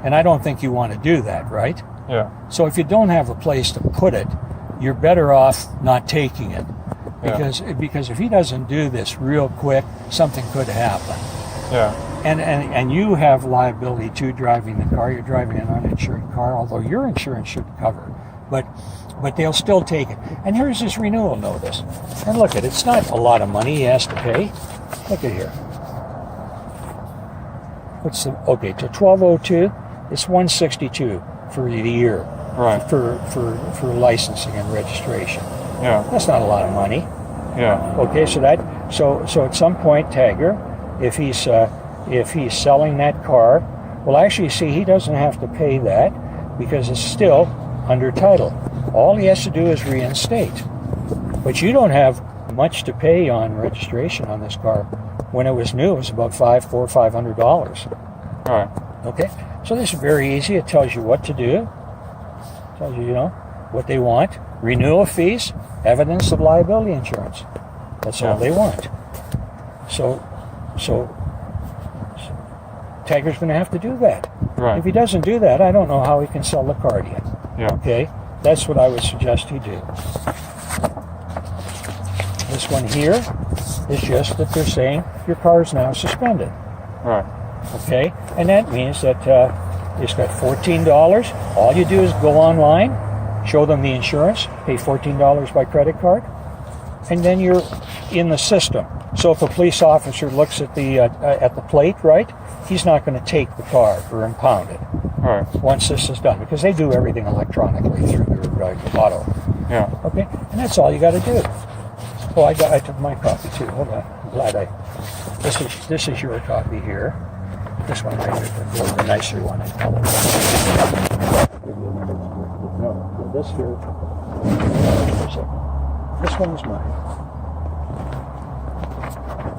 And I don't think you want to do that, right? Yeah. So if you don't have a place to put it, you're better off not taking it. Because if he doesn't do this real quick, something could happen. Yeah. And you have liability too driving the car. You're driving an uninsured car, although your insurance should cover. But they'll still take it. And here's his renewal notice. And look it's not a lot of money he has to pay. Look at here. To 1202, it's $162 for the year. Right. For licensing and registration. Yeah. That's not a lot of money. Yeah. Okay, so at some point, Tiger, if he's selling that car, well, actually, see, he doesn't have to pay that because it's still under title. All he has to do is reinstate. But you don't have much to pay on registration on this car. When it was new, it was about $500. All right. Okay, so this is very easy. It tells you what to do. It tells you, what they want. Renewal fees, evidence of liability insurance. That's all they want. So Tiger's going to have to do that. Right. If he doesn't do that, I don't know how he can sell the car to you. Yeah. Okay? That's what I would suggest he do. This one here is just that they're saying your car is now suspended. Right. Okay? And that means that it's got $14. All you do is go online, show them the insurance, pay $14 by credit card, and then you're in the system. So if a police officer looks at the plate, right, he's not going to take the car or impound it. Right. Once this is done, because they do everything electronically through their auto. Yeah. Okay, and that's all you got to do. Oh, I took my copy too. Hold on. I'm glad This is your copy here. This one right here, the nicer one. I call it. No, this here. This one is mine.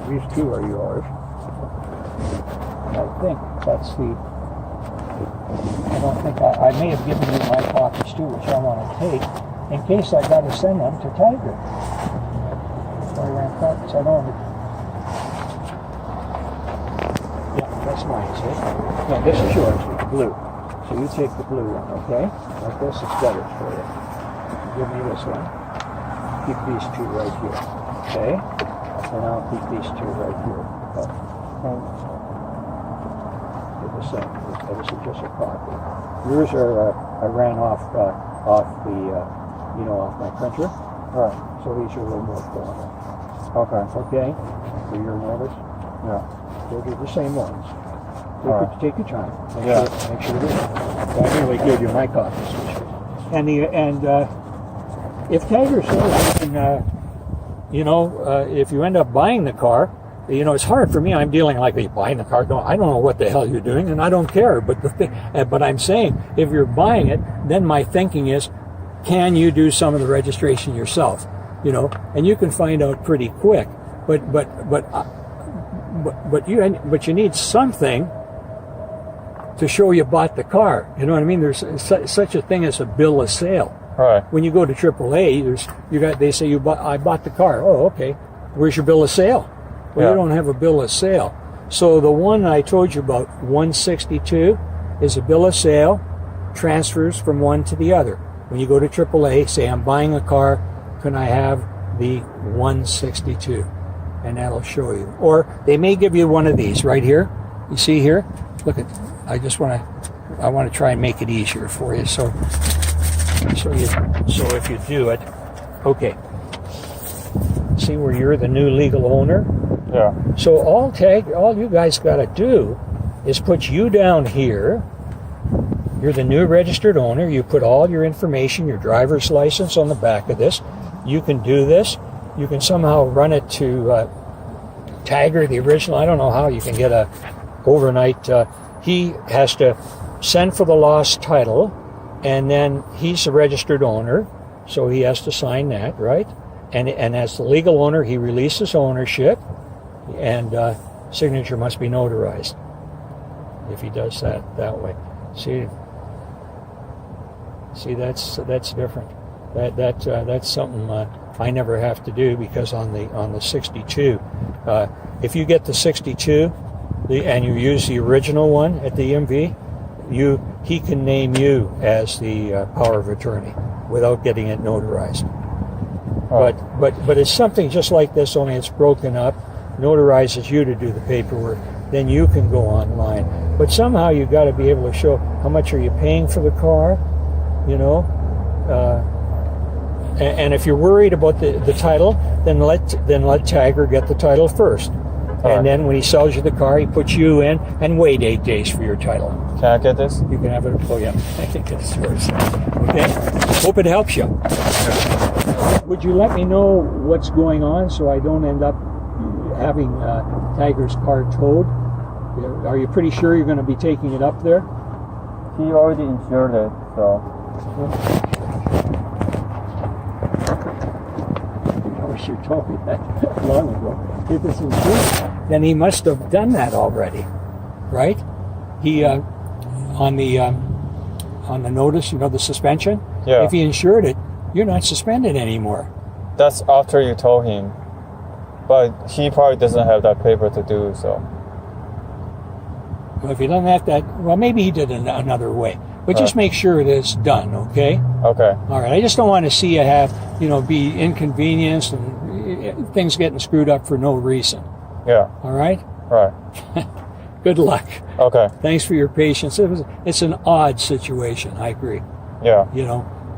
These two are yours. I think that's the. I don't think I may have given you my copies too, which I want to take in case I got to send them to Tiger. So I ran copies. I don't. Yeah, that's mine. See? No, this is yours. Blue. So you take the blue one, okay? Like this, it's better for you. Give me this one. Keep these two right here, okay? And I'll keep these two right here. The same. This is just a copy. Yours are I ran off the off my printer. Right. So these are a little more formal. Okay. Okay. For your notice. Yeah. Those are the same ones. Take your time. Make sure they're good. So I nearly gave you my copies. And if Tiger says you can, if you end up buying the car, it's hard for me. I'm dealing like, are you buying the car? No, I don't know what the hell you're doing, and I don't care. But I'm saying, if you're buying it, then my thinking is, can you do some of the registration yourself? And you can find out pretty quick. But you need something to show you bought the car. You know what I mean? There's such a thing as a bill of sale. Right. When you go to AAA, they say I bought the car. Oh, okay. Where's your bill of sale? Well, you don't have a bill of sale. So the one I told you about, 162, is a bill of sale, transfers from one to the other. When you go to AAA, say I'm buying a car, can I have the 162? And that'll show you. Or they may give you one of these right here. You see here? Look at. I want to try and make it easier for you. So if you do it, okay. See where you're the new legal owner? Yeah. So all you guys got to do is put you down here. You're the new registered owner. You put all your information, your driver's license on the back of this. You can do this. You can somehow run it to Tiger, the original. I don't know how you can get a overnight. He has to send for the lost title, and then he's the registered owner, so he has to sign that, right? And as the legal owner, he releases ownership, and signature must be notarized if he does that way. See, that's different. That's something I never have to do, because on the 62, if you get the 62 and you use the original one at the EMV, he can name you as the power of attorney without getting it notarized. Oh. But it's something just like this, only it's broken up, notarizes you to do the paperwork, then you can go online. But somehow you got to be able to show how much are you paying for the car, and if you're worried about the title, then let Tiger get the title first. And then when he sells you the car, he puts you in and wait 8 days for your title. Can I get this? You can have it. Oh yeah, I think it's yours. Okay. Hope it helps you. Would you let me know what's going on so I don't end up having Tiger's car towed? Are you pretty sure you're going to be taking it up there? He already insured it, so. I wish you told me that long ago. If it's insured, then he must have done that already, right? He on the notice, the suspension. Yeah. If he insured it, you're not suspended anymore. That's after you told him, but he probably doesn't have that paper to do so. Well, if he doesn't have that, well, maybe he did it another way. But just make sure it is done, okay? Okay. All right. I just don't want to see you be inconvenienced and things getting screwed up for no reason. Yeah. All right? Right. Good luck. Okay. Thanks for your patience. It's an odd situation. I agree. Yeah.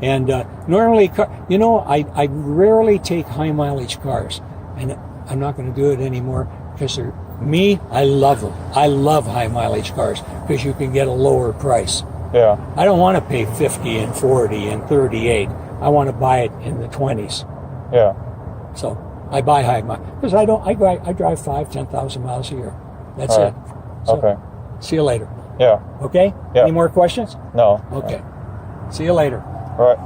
And normally, I rarely take high mileage cars, and I'm not going to do it anymore because I love them. I love high mileage cars because you can get a lower price. Yeah. I don't want to pay 50 and 40 and 38. I want to buy it in the 20s. Yeah. So I buy high mileage because I drive 10,000 miles a year. That's it. So, okay. See you later. Yeah. Okay? Yeah. Any more questions? No. Okay. See you later. All right.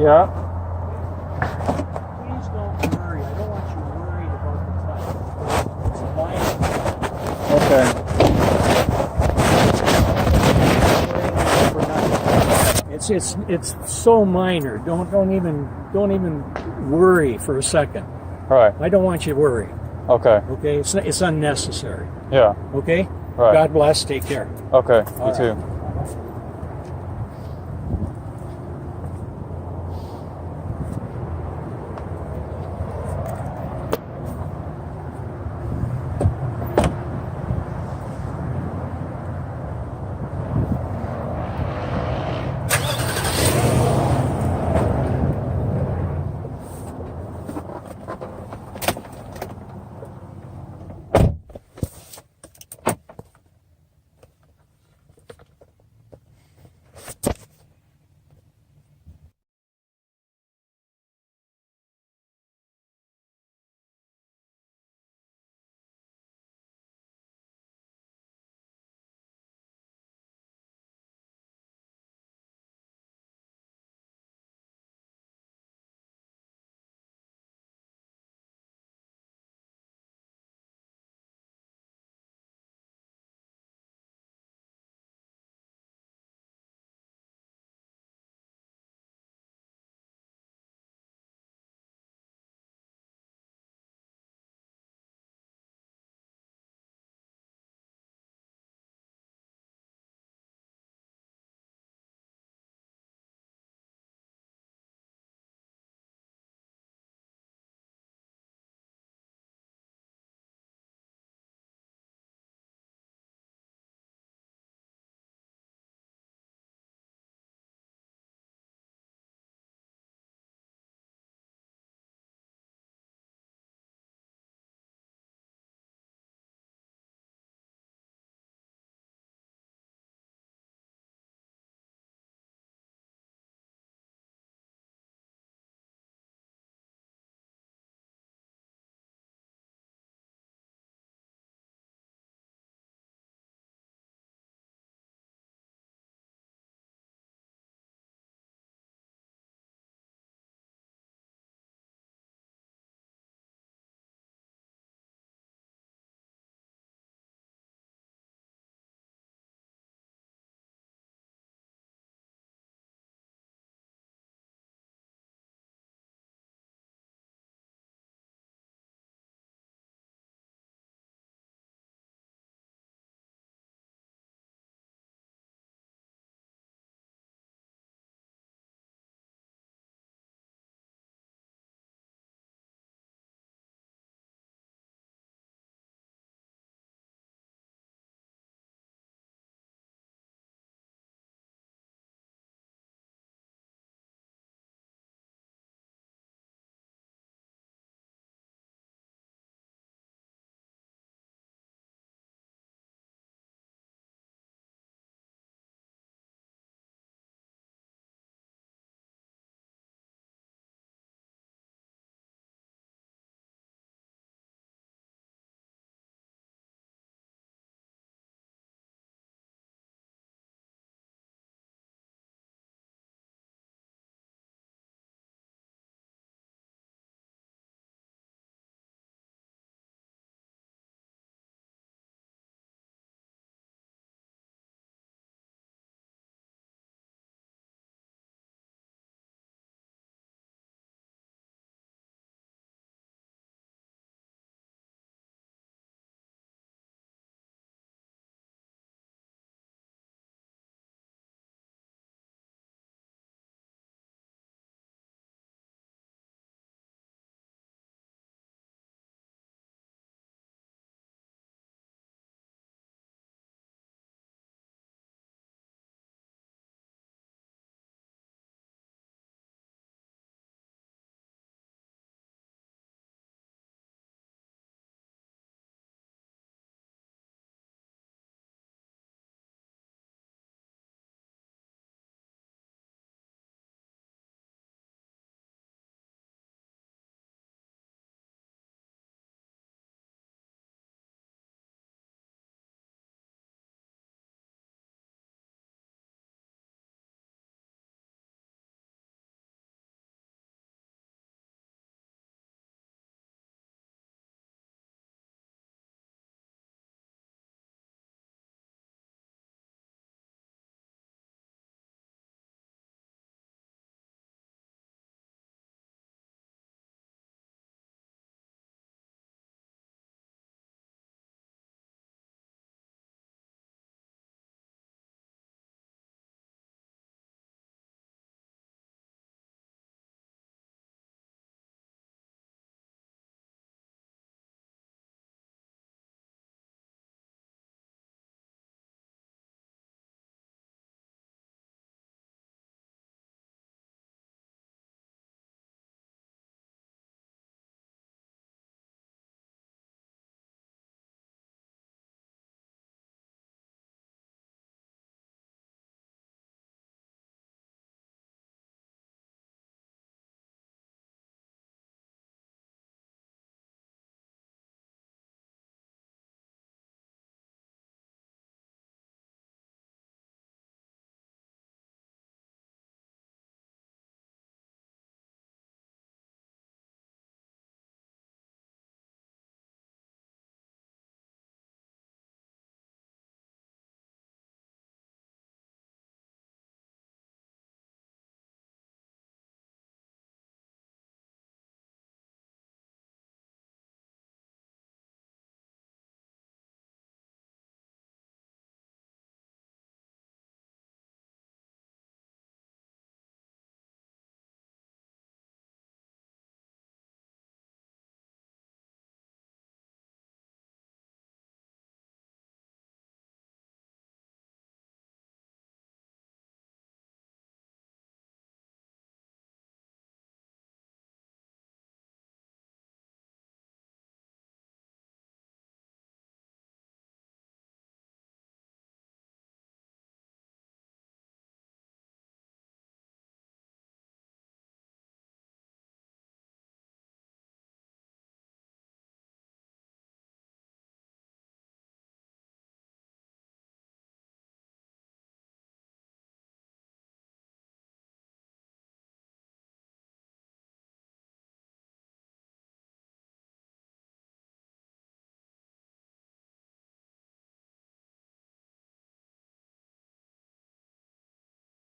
Yeah. Please don't worry. I don't want you worried about the time. It's minor. Okay. It's so minor. Don't even worry for a second. Right. I don't want you to worry. Okay. Okay, it's unnecessary. Yeah. Okay. Right. God bless. Take care. Okay. All You right. too.